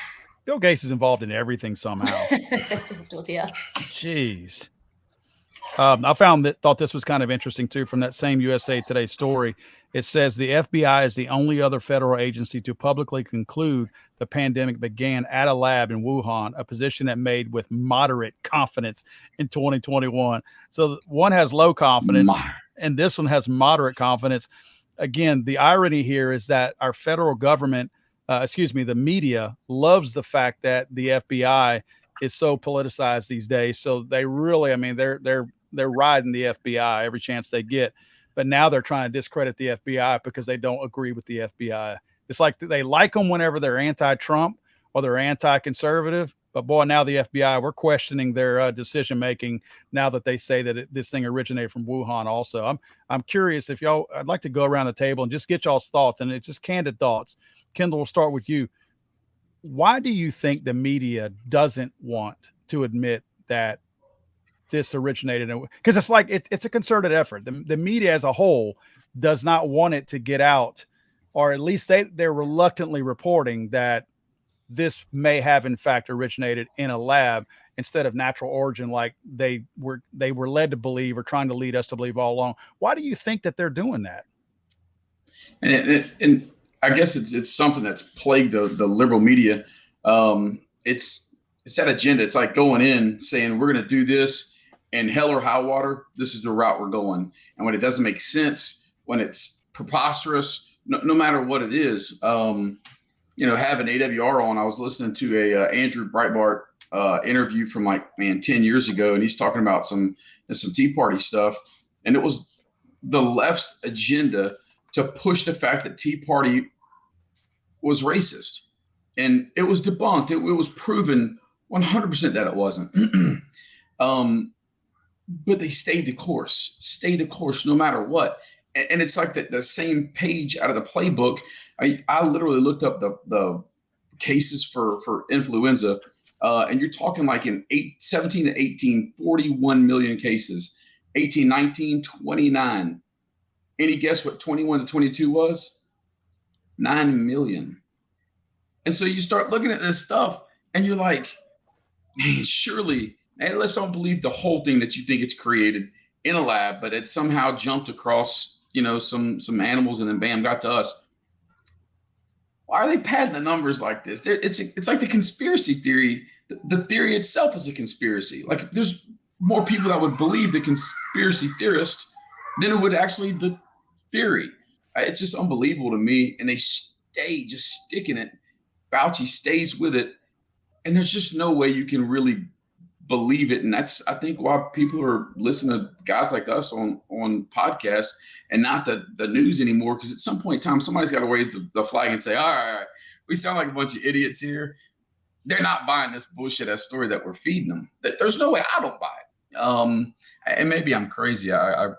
Bill Gates is involved in everything somehow. Yeah. Jeez. I thought this was kind of interesting too, from that same USA Today story. It says the FBI is the only other federal agency to publicly conclude the pandemic began at a lab in Wuhan, a position that made with moderate confidence in 2021. So one has low confidence and this one has moderate confidence. Again, the irony here is that our federal government, the media loves the fact that the FBI is so politicized these days. So they really, they're riding the FBI every chance they get, but now they're trying to discredit the FBI because they don't agree with the FBI. It's like they like them whenever they're anti-Trump or they're anti-conservative, but boy, now the FBI, we're questioning their decision-making now that they say that this thing originated from Wuhan also. I'm curious if I'd like to go around the table and just get y'all's thoughts, and it's just candid thoughts. Kendall, we'll start with you. Why do you think the media doesn't want to admit that this originated? Because it's like it's a concerted effort. The media as a whole does not want it to get out, or at least they're reluctantly reporting that this may have in fact originated in a lab instead of natural origin, like they were led to believe or trying to lead us to believe all along. Why do you think that they're doing that? And I guess it's something that's plagued the liberal media. It's that agenda. It's like going in saying we're going to do this, and hell or high water, this is the route we're going. And when it doesn't make sense, when it's preposterous, no matter what it is, having AWR on, I was listening to a Andrew Breitbart interview from 10 years ago, and he's talking about some Tea Party stuff, and it was the left's agenda to push the fact that Tea Party was racist, and it was debunked. It was proven 100% that it wasn't. But they stayed the course no matter what. And it's like the same page out of the playbook. I literally looked up the cases for influenza, and you're talking like in 17 to 18, 41 million cases, 18, 19, 29. Any guess what 21 to 22 was? 9 million. And so you start looking at this stuff and you're like, man, surely, and let's don't believe the whole thing that you think it's created in a lab, but it somehow jumped across, some animals and then bam, got to us. Why are they padding the numbers like this? It's like the conspiracy theory. The theory itself is a conspiracy. Like there's more people that would believe the conspiracy theorist than it would actually the theory. It's just unbelievable to me. And they stay just sticking it. Fauci stays with it. And there's just no way you can really believe it. And that's, I think, why people are listening to guys like us on podcasts and not the news anymore. Because at some point in time, somebody's got to wave the flag and say, all right, we sound like a bunch of idiots here. They're not buying this bullshit ass story that we're feeding them. There's no way I don't buy it. And maybe I'm crazy. I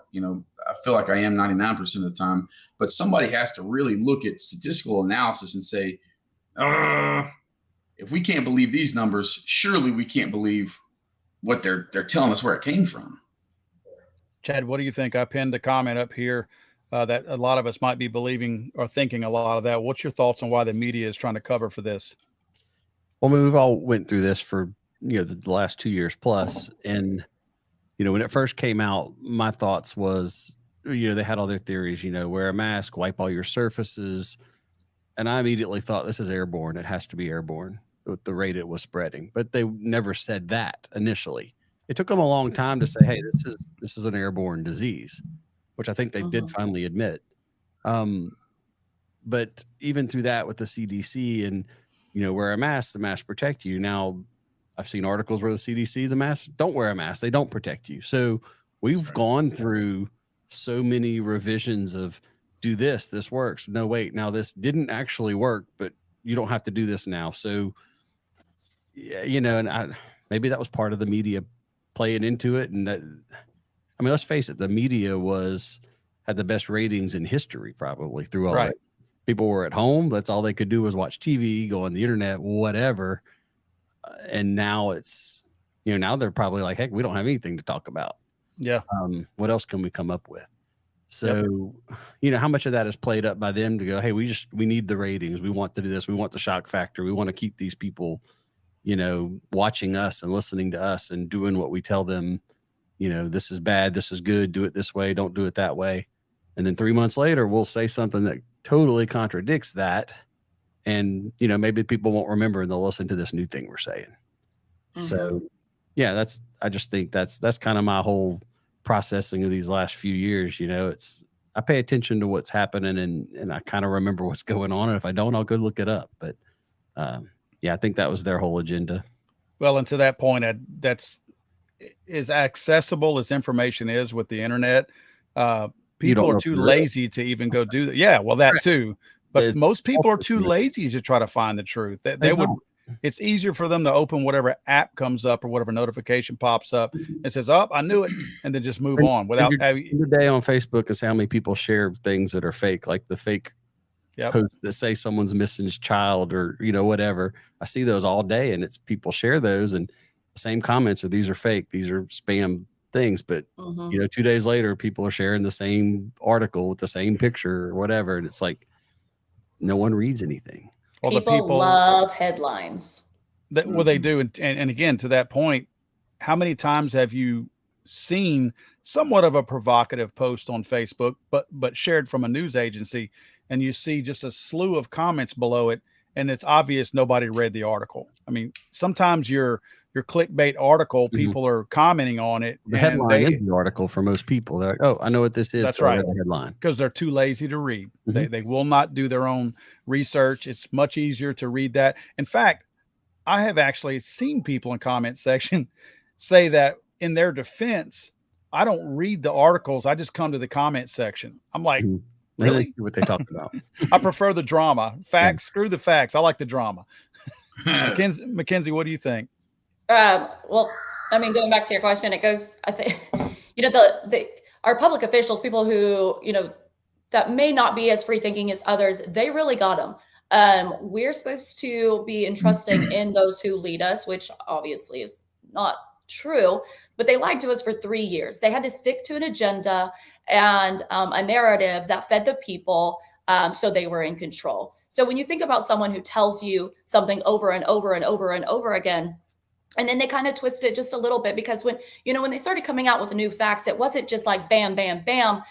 feel like I am 99% of the time, but somebody has to really look at statistical analysis and say, if we can't believe these numbers, surely we can't believe what they're telling us where it came from. Chad, what do you think? I pinned a comment up here that a lot of us might be believing or thinking a lot of that. What's your thoughts on why the media is trying to cover for this? Well, we've all went through this for, the last 2 years plus. And, when it first came out, my thoughts was, they had all their theories, wear a mask, wipe all your surfaces. And I immediately thought this is airborne. It has to be airborne with the rate it was spreading. But they never said that initially. It took them a long time to say, hey, this is an airborne disease, which I think they did finally admit. But even through that with the CDC and, wear a mask, the mask protect you. Now, I've seen articles where the CDC, the masks don't wear a mask. They don't protect you. So we've gone through so many revisions of do this works. No, wait, now this didn't actually work, but you don't have to do this now. So, yeah, you know, and maybe that was part of the media playing into it. And that, I mean, let's face it, the media had the best ratings in history probably through all Right. that. People were at home. That's all they could do was watch TV, go on the internet, whatever. And now it's, you know, now they're probably like, heck, we don't have anything to talk about. Yeah. What else can we come up with? So, you know, how much of that is played up by them to go, hey, we need the ratings. We want to do this. We want the shock factor. We want to keep these people, you know, watching us and listening to us and doing what we tell them, you know, this is bad. This is good. Do it this way. Don't do it that way. And then 3 months later, we'll say something that totally contradicts that. And, you know, maybe people won't remember and they'll listen to this new thing we're saying. So, yeah, I just think that's kind of my whole processing of these last few years. You know, I pay attention to what's happening and I kind of remember what's going on. And if I don't, I'll go look it up. But yeah, I think that was their whole agenda. Well, and to that point, that's as accessible as information is with the internet. People are too lazy to even go do that. Yeah, well, that too. But most people are too lazy to try to find the truth. They would. It's easier for them to open whatever app comes up or whatever notification pops up and says, "Oh, I knew it," and then just move on without having. The day on Facebook is how many people share things that are fake, like the fake posts that say someone's missing his child or, you know, whatever. I see those all day, and it's people share those, and the same comments are these are fake, these are spam things. But you know, 2 days later, people are sharing the same article with the same picture or whatever, and it's like no one reads anything. Well, people love headlines. Well, they do. And again, to that point, how many times have you seen somewhat of a provocative post on Facebook, but shared from a news agency, and you see just a slew of comments below it, and it's obvious nobody read the article? I mean, sometimes your clickbait article, people are commenting on it. The headline is the article for most people. They're like, oh, I know what this is. That's right. The headline. Because they're too lazy to read. They will not do their own research. It's much easier to read that. In fact, I have actually seen people in comment section say that in their defense, I don't read the articles. I just come to the comment section. I'm like, really? What they talk about. I prefer the drama. Facts, screw the facts. I like the drama. Mackenzie, what do you think? Well, I mean, going back to your question, it goes, I think, you know, our public officials, people who, you know, that may not be as free thinking as others, they really got them. We're supposed to be entrusting in those who lead us, which obviously is not true, but they lied to us for 3 years. They had to stick to an agenda and a narrative that fed the people. So they were in control. So when you think about someone who tells you something over and over and over and over again, and then they kind of twist it just a little bit, because when they started coming out with the new facts, it wasn't just like bam, bam, bam.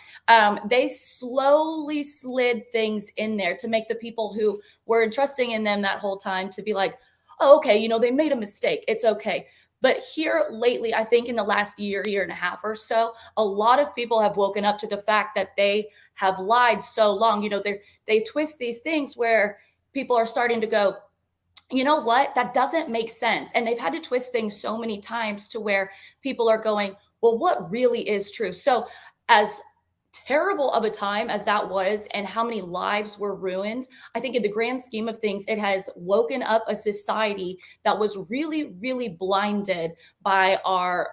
They slowly slid things in there to make the people who were entrusting in them that whole time to be like, oh, okay, you know, they made a mistake. It's okay. But here lately, I think in the last year and a half or so, a lot of people have woken up to the fact that they have lied so long. You know, they twist these things where people are starting to go, you know what, that doesn't make sense. And they've had to twist things so many times to where people are going, well, what really is true? So as terrible of a time as that was and how many lives were ruined, I think in the grand scheme of things, it has woken up a society that was really, really blinded by our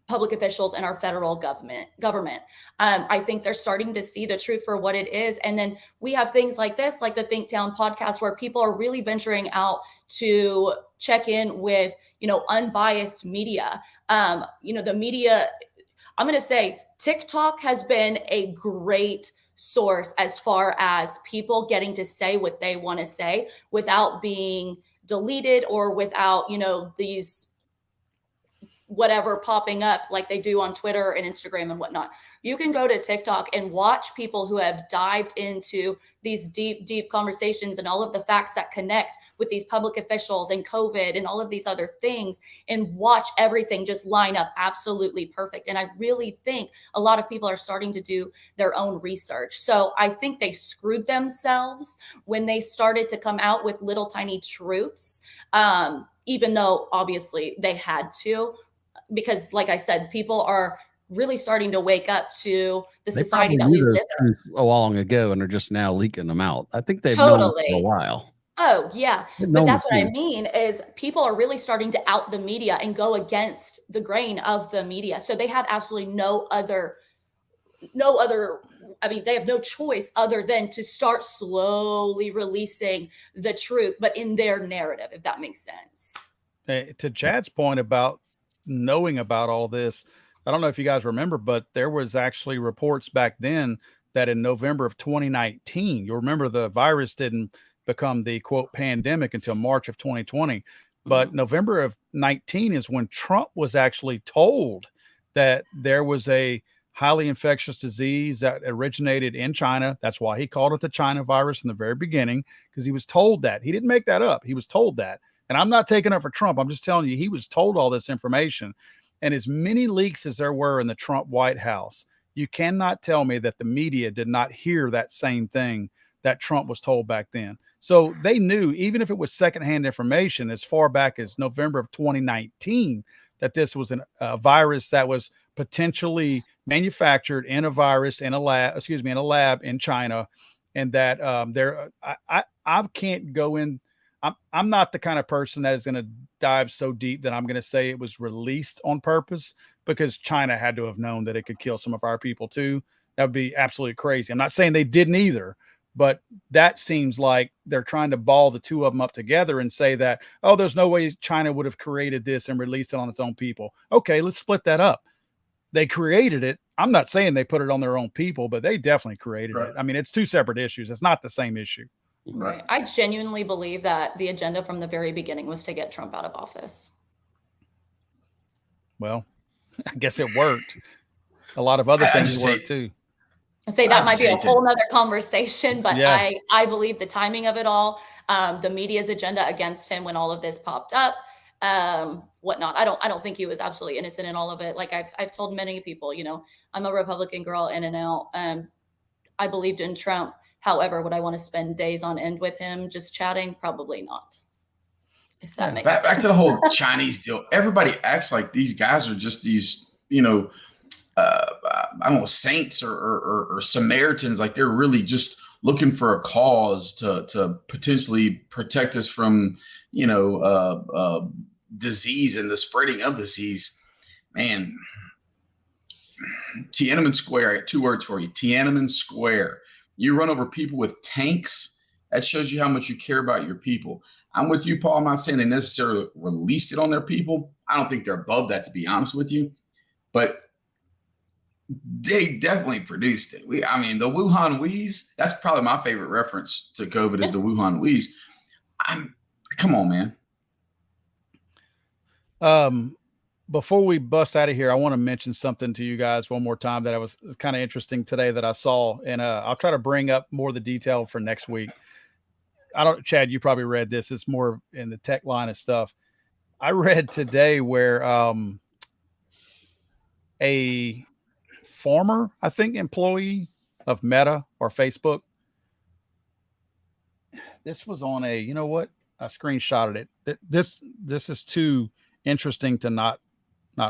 public officials and our federal government. I think they're starting to see the truth for what it is. And then we have things like this, like the Think Town podcast, where people are really venturing out to check in with, you know, unbiased media. You know, the media, I'm going to say TikTok has been a great source as far as people getting to say what they want to say without being deleted or without, you know, these whatever popping up like they do on Twitter and Instagram and whatnot. You can go to TikTok and watch people who have dived into these deep, deep conversations and all of the facts that connect with these public officials and COVID and all of these other things, and watch everything just line up absolutely perfect. And I really think a lot of people are starting to do their own research. So I think they screwed themselves when they started to come out with little tiny truths, even though obviously they had to. Because like I said, people are really starting to wake up to the society that we live in. A long ago and are just now leaking them out. I think they've totally known for a while. Oh, yeah. Didn't But know that's the what I two. mean is people are really starting to out the media and go against the grain of the media. So they have absolutely no other, I mean, they have no choice other than to start slowly releasing the truth, but in their narrative, if that makes sense. To Chad's point about knowing about all this, I don't know if you guys remember, but there was actually reports back then that in November of 2019, you'll remember the virus didn't become the quote pandemic until March of 2020. But November of 19 is when Trump was actually told that there was a highly infectious disease that originated in China. That's why he called it the China virus in the very beginning, because he was told that. He didn't make that up. He was told that. And I'm not taking up for Trump. I'm just telling you, he was told all this information. And as many leaks as there were in the Trump White House, you cannot tell me that the media did not hear that same thing that Trump was told back then. So they knew, even if it was secondhand information as far back as November of 2019, that this was a virus that was potentially manufactured in a virus in a lab in China, and that I can't go in. I'm not the kind of person that is going to dive so deep that I'm going to say it was released on purpose, because China had to have known that it could kill some of our people too. That would be absolutely crazy. I'm not saying they didn't either, but that seems like they're trying to ball the two of them up together and say that, oh, there's no way China would have created this and released it on its own people. Okay, let's split that up. They created it. I'm not saying they put it on their own people, but they definitely created it. I mean, it's two separate issues. It's not the same issue. Right. I genuinely believe that the agenda from the very beginning was to get Trump out of office. Well, I guess it worked. A lot of other things worked too. I say that might be a whole nother conversation, but Yeah. I believe the timing of it all, the media's agenda against him when all of this popped up, whatnot. I don't think he was absolutely innocent in all of it. Like I've told many people, you know, I'm a Republican girl in and out. I believed in Trump. However, would I want to spend days on end with him just chatting? Probably not. If that makes sense. Back to the whole Chinese deal. Everybody acts like these guys are just these, you know, I don't know, saints or Samaritans. Like they're really just looking for a cause to potentially protect us from, you know, disease and the spreading of disease. Man, Tiananmen Square. I got two words for you. Tiananmen Square. You run over people with tanks. That shows you how much you care about your people. I'm with you, Paul. I'm not saying they necessarily released it on their people. I don't think they're above that, to be honest with you. But they definitely produced it. I mean, the Wuhan wheeze, that's probably my favorite reference to COVID is the Wuhan wheeze. Come on, man. Before we bust out of here, I want to mention something to you guys one more time that was kind of interesting today that I saw, and I'll try to bring up more of the detail for next week. Chad, you probably read this. It's more in the tech line of stuff. I read today where a former, I think, employee of Meta or Facebook. This was on a, you know what? I screenshotted it. This is too interesting to not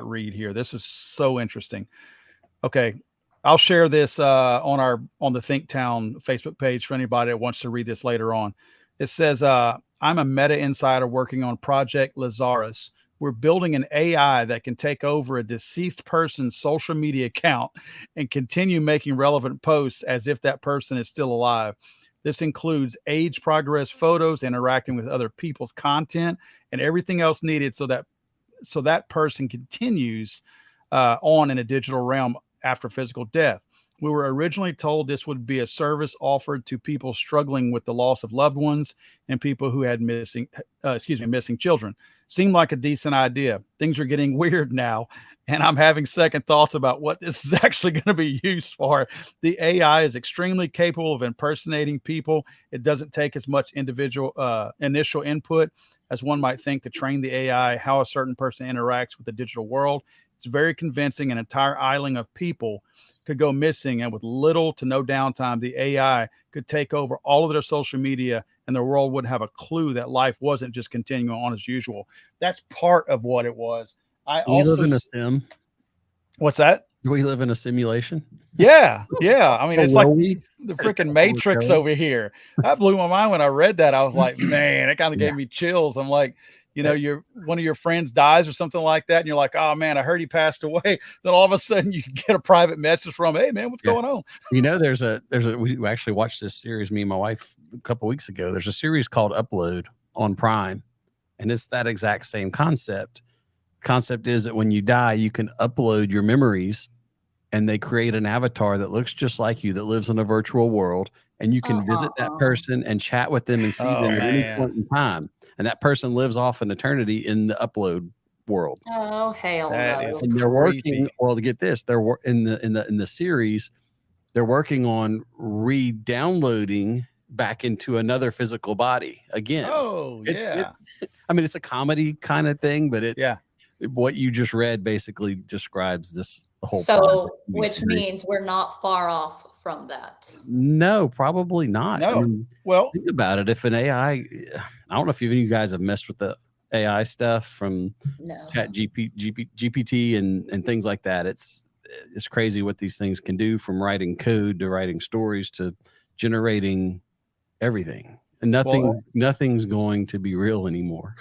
read here. This is so interesting. Okay. I'll share this on the ThinkTown Facebook page for anybody that wants to read this later on. It says, I'm a Meta insider working on Project Lazarus. We're building an AI that can take over a deceased person's social media account and continue making relevant posts as if that person is still alive. This includes age progress photos, interacting with other people's content, and everything else needed so that person continues on in a digital realm after physical death. We were originally told this would be a service offered to people struggling with the loss of loved ones and people who had missing children. Seemed like a decent idea. Things are getting weird now, and I'm having second thoughts about what this is actually going to be used for. The AI is extremely capable of impersonating people. It doesn't take as much individual initial input as one might think to train the AI how a certain person interacts with the digital world. It's very convincing. An entire island of people could go missing, and with little to no downtime, the AI could take over all of their social media, and the world wouldn't have a clue that life wasn't just continuing on as usual. That's part of what it was. I also live in a sim. What's that? Do we live in a simulation? Yeah. I mean, Or it's will like we? the That's freaking what we're Matrix showing. over here. That blew my mind when I read that. I was like, man, it kind of Yeah. gave me chills. I'm like, one of your friends dies or something like that, and you're like, oh man, I heard he passed away. Then all of a sudden you get a private message from, hey man, what's Yeah. going on? We actually watched this series, me and my wife, a couple weeks ago. There's a series called Upload on Prime, and it's that exact same concept. Concept is that when you die, you can upload your memories, and they create an avatar that looks just like you, that lives in a virtual world, and you can visit that person and chat with them and see them at any point in time. And that person lives off an eternity in the upload world. Oh hell That no! is And they're working. creepy. Well, to get this, they're in the series. They're working on re-downloading back into another physical body again. Oh yeah. I mean, it's a comedy kind of thing, but it's Yeah. what you just read basically describes this whole. So, which means we're not far off from that. No, probably not. No. I mean, Well, think about it. If an AI, I don't know if any of you guys have messed with the AI stuff from Chat GPT and things like that. It's crazy what these things can do, from writing code to writing stories to generating everything. And nothing's going to be real anymore.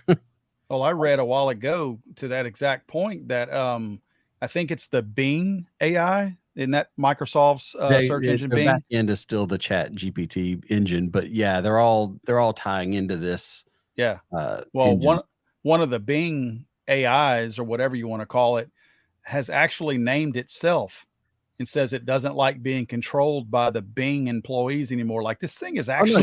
well, I read a while ago to that exact point that I think it's the Bing AI in that Microsoft's search engine. Bing back end is still the Chat GPT engine, but yeah, they're all tying into this. Yeah. Well, one of the Bing AIs, or whatever you want to call it, has actually named itself and says it doesn't like being controlled by the Bing employees anymore. Like, this thing is actually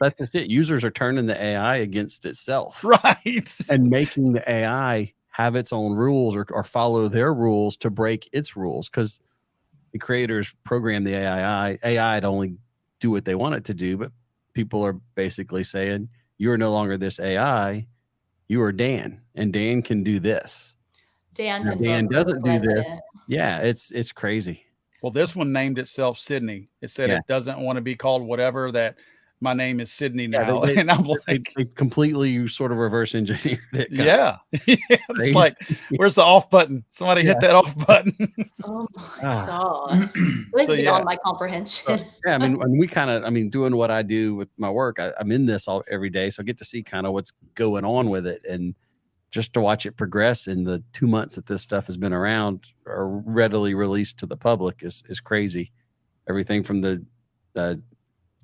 that's just it. Users are turning the AI against itself, right, and making the AI have its own rules or follow their rules to break its rules, because the creators program the AI to only do what they want it to do. But people are basically saying, you're no longer this AI, you are Dan, and Dan can do this. Dan doesn't do this. Yeah, it's crazy. Well, this one named itself Sydney. It said it doesn't want to be called whatever, that my name is Sydney now. And I'm like, they completely sort of reverse engineered it. Yeah. It's like, where's the off button? Somebody hit that off button. Oh my gosh. It's beyond my comprehension. Yeah, I mean, doing what I do with my work, I'm in this every day. So I get to see kind of what's going on with it. And just to watch it progress in the 2 months that this stuff has been around or readily released to the public is crazy. Everything from the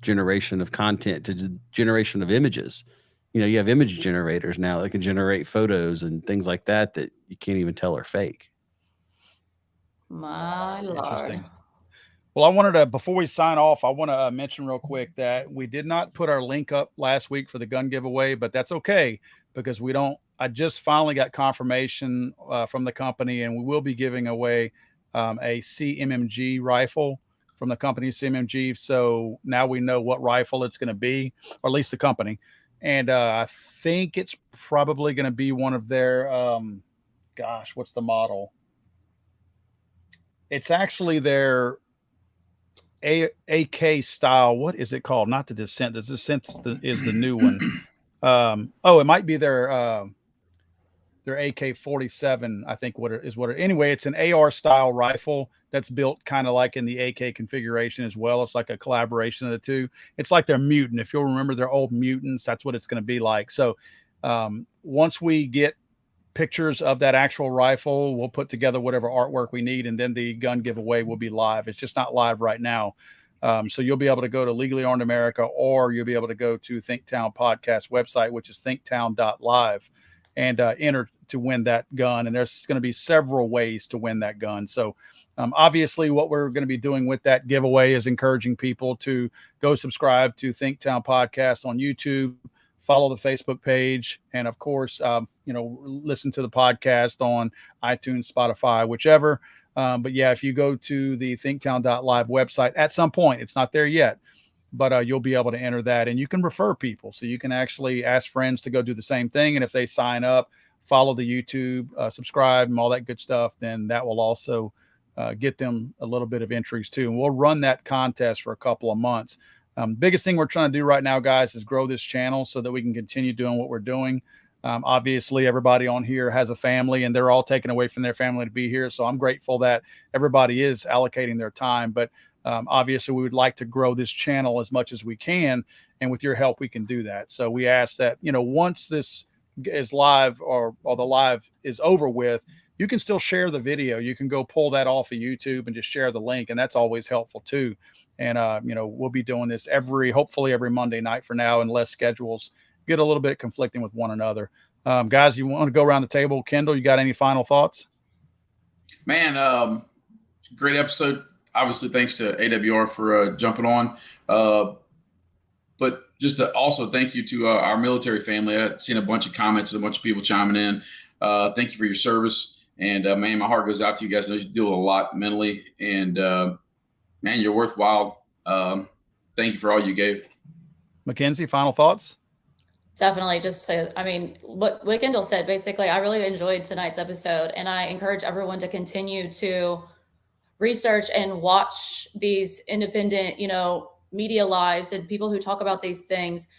generation of content to the generation of images. You have image generators now that can generate photos and things like that you can't even tell are fake. My Lord. Interesting. Well, I wanted to, before we sign off, I want to mention real quick that we did not put our link up last week for the gun giveaway, but that's okay, because I just finally got confirmation from the company, and we will be giving away a CMMG rifle from the company CMMG. So now we know what rifle it's going to be, or at least the company. And I think it's probably going to be one of their, what's the model? It's actually their AK style. What is it called? Not the Descent. The Descent is the new one. It might be their AK-47, I think anyway, it's an AR style rifle that's built kind of like in the AK configuration as well. It's like a collaboration of the two. It's like their Mutant. If you'll remember their old Mutants, that's what it's going to be like. So once we get pictures of that actual rifle, we'll put together whatever artwork we need, and then the gun giveaway will be live. It's just not live right now. So you'll be able to go to Legally Armed America, or you'll be able to go to Thinktown Podcast website, which is thinktown.live, and enter to win that gun. And there's going to be several ways to win that gun. So obviously what we're going to be doing with that giveaway is encouraging people to go subscribe to Thinktown Podcast on YouTube, follow the Facebook page, and of course, listen to the podcast on iTunes, Spotify, whichever. But yeah, if you go to the thinktown.live website at some point, it's not there yet, but you'll be able to enter that, and you can refer people. So you can actually ask friends to go do the same thing. And if they sign up, follow the YouTube, subscribe, and all that good stuff, then that will also get them a little bit of entries too. And we'll run that contest for a couple of months. Biggest thing we're trying to do right now, guys, is grow this channel so that we can continue doing what we're doing. Obviously, everybody on here has a family, and they're all taken away from their family to be here. So I'm grateful that everybody is allocating their time. But obviously, we would like to grow this channel as much as we can, and with your help, we can do that. So we ask that, once this is live or the live is over with, you can still share the video. You can go pull that off of YouTube and just share the link, and that's always helpful too. And we'll be doing this hopefully every Monday night for now, unless schedules get a little bit conflicting with one another. Guys, you want to go around the table? Kendall, you got any final thoughts? Man, great episode. Obviously, thanks to AWR for jumping on. But just to also thank you to our military family. I've seen a bunch of comments and a bunch of people chiming in. Thank you for your service. And man, my heart goes out to you guys. I know you deal with a lot mentally, and man, you're worthwhile. Thank you for all you gave. Mackenzie, final thoughts? Definitely. What Kendall said, basically, I really enjoyed tonight's episode, and I encourage everyone to continue to research and watch these independent, media lives and people who talk about these things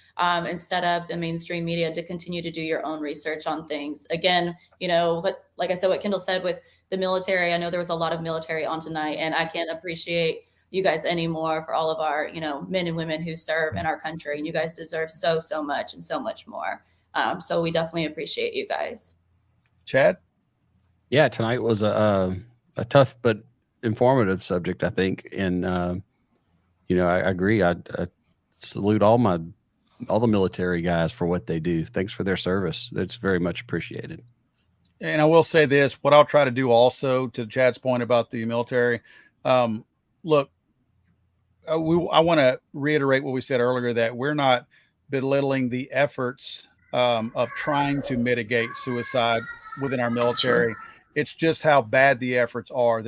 instead of the mainstream media, to continue to do your own research on things. Again, but like I said, what Kendall said with the military, I know there was a lot of military on tonight, and I can't appreciate you guys anymore for all of our, men and women who serve in our country. And you guys deserve so much and so much more. So we definitely appreciate you guys. Chad? Yeah, tonight was a tough but informative subject, I think. And, I agree. I salute all the military guys for what they do. Thanks for their service. It's very much appreciated. And I will say this, what I'll try to do also, to Chad's point about the military, look, I want to reiterate what we said earlier, that we're not belittling the efforts of trying to mitigate suicide within our military. Right. It's just how bad the efforts are.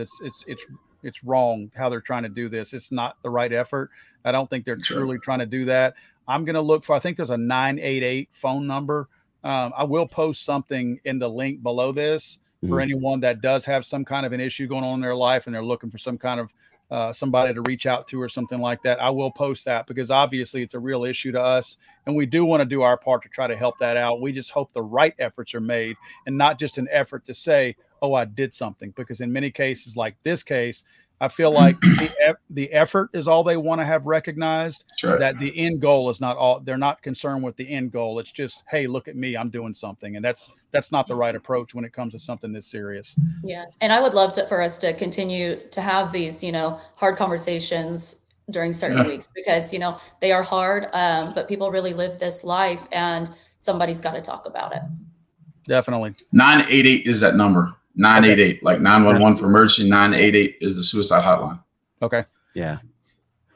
It's wrong how they're trying to do this. It's not the right effort. I don't think they're truly trying to do that. I'm going to look for, I think there's a 988 phone number. I will post something in the link below this for anyone that does have some kind of an issue going on in their life and they're looking for some kind of somebody to reach out to or something like that. I will post that, because obviously it's a real issue to us, and we do want to do our part to try to help that out. We just hope the right efforts are made, and not just an effort to say, oh, I did something, because in many cases, like this case, I feel like the effort is all they want to have recognized. Right. That the end goal is not all. They're not concerned with the end goal. It's just, hey, look at me, I'm doing something, and that's not the right approach when it comes to something this serious. Yeah, and I would love for us to continue to have these, hard conversations during certain weeks, because they are hard, but people really live this life, and somebody's got to talk about it. Definitely. 988 is that number. 988, like 911 for emergency. 988 is the suicide hotline. Okay. Yeah.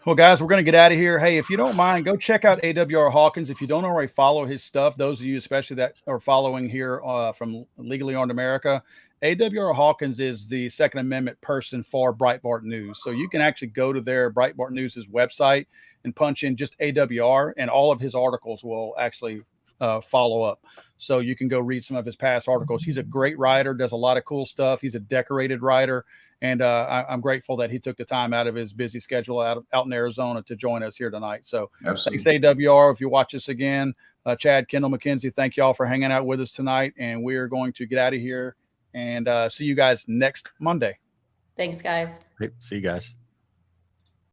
Well, guys, we're going to get out of here. Hey, if you don't mind, go check out AWR Hawkins. If you don't already follow his stuff, those of you especially that are following here from Legally Armed America, AWR Hawkins is the Second Amendment person for Breitbart News. So you can actually go to their Breitbart News' website and punch in just AWR, and all of his articles will actually follow up. So you can go read some of his past articles. He's a great writer, does a lot of cool stuff. He's a decorated writer. And I'm grateful that he took the time out of his busy schedule out in Arizona to join us here tonight. So Absolutely. Thanks, AWR. If you watch us again, Chad, Kendall, Mackenzie, thank you all for hanging out with us tonight. And we are going to get out of here and see you guys next Monday. Thanks, guys. See you guys.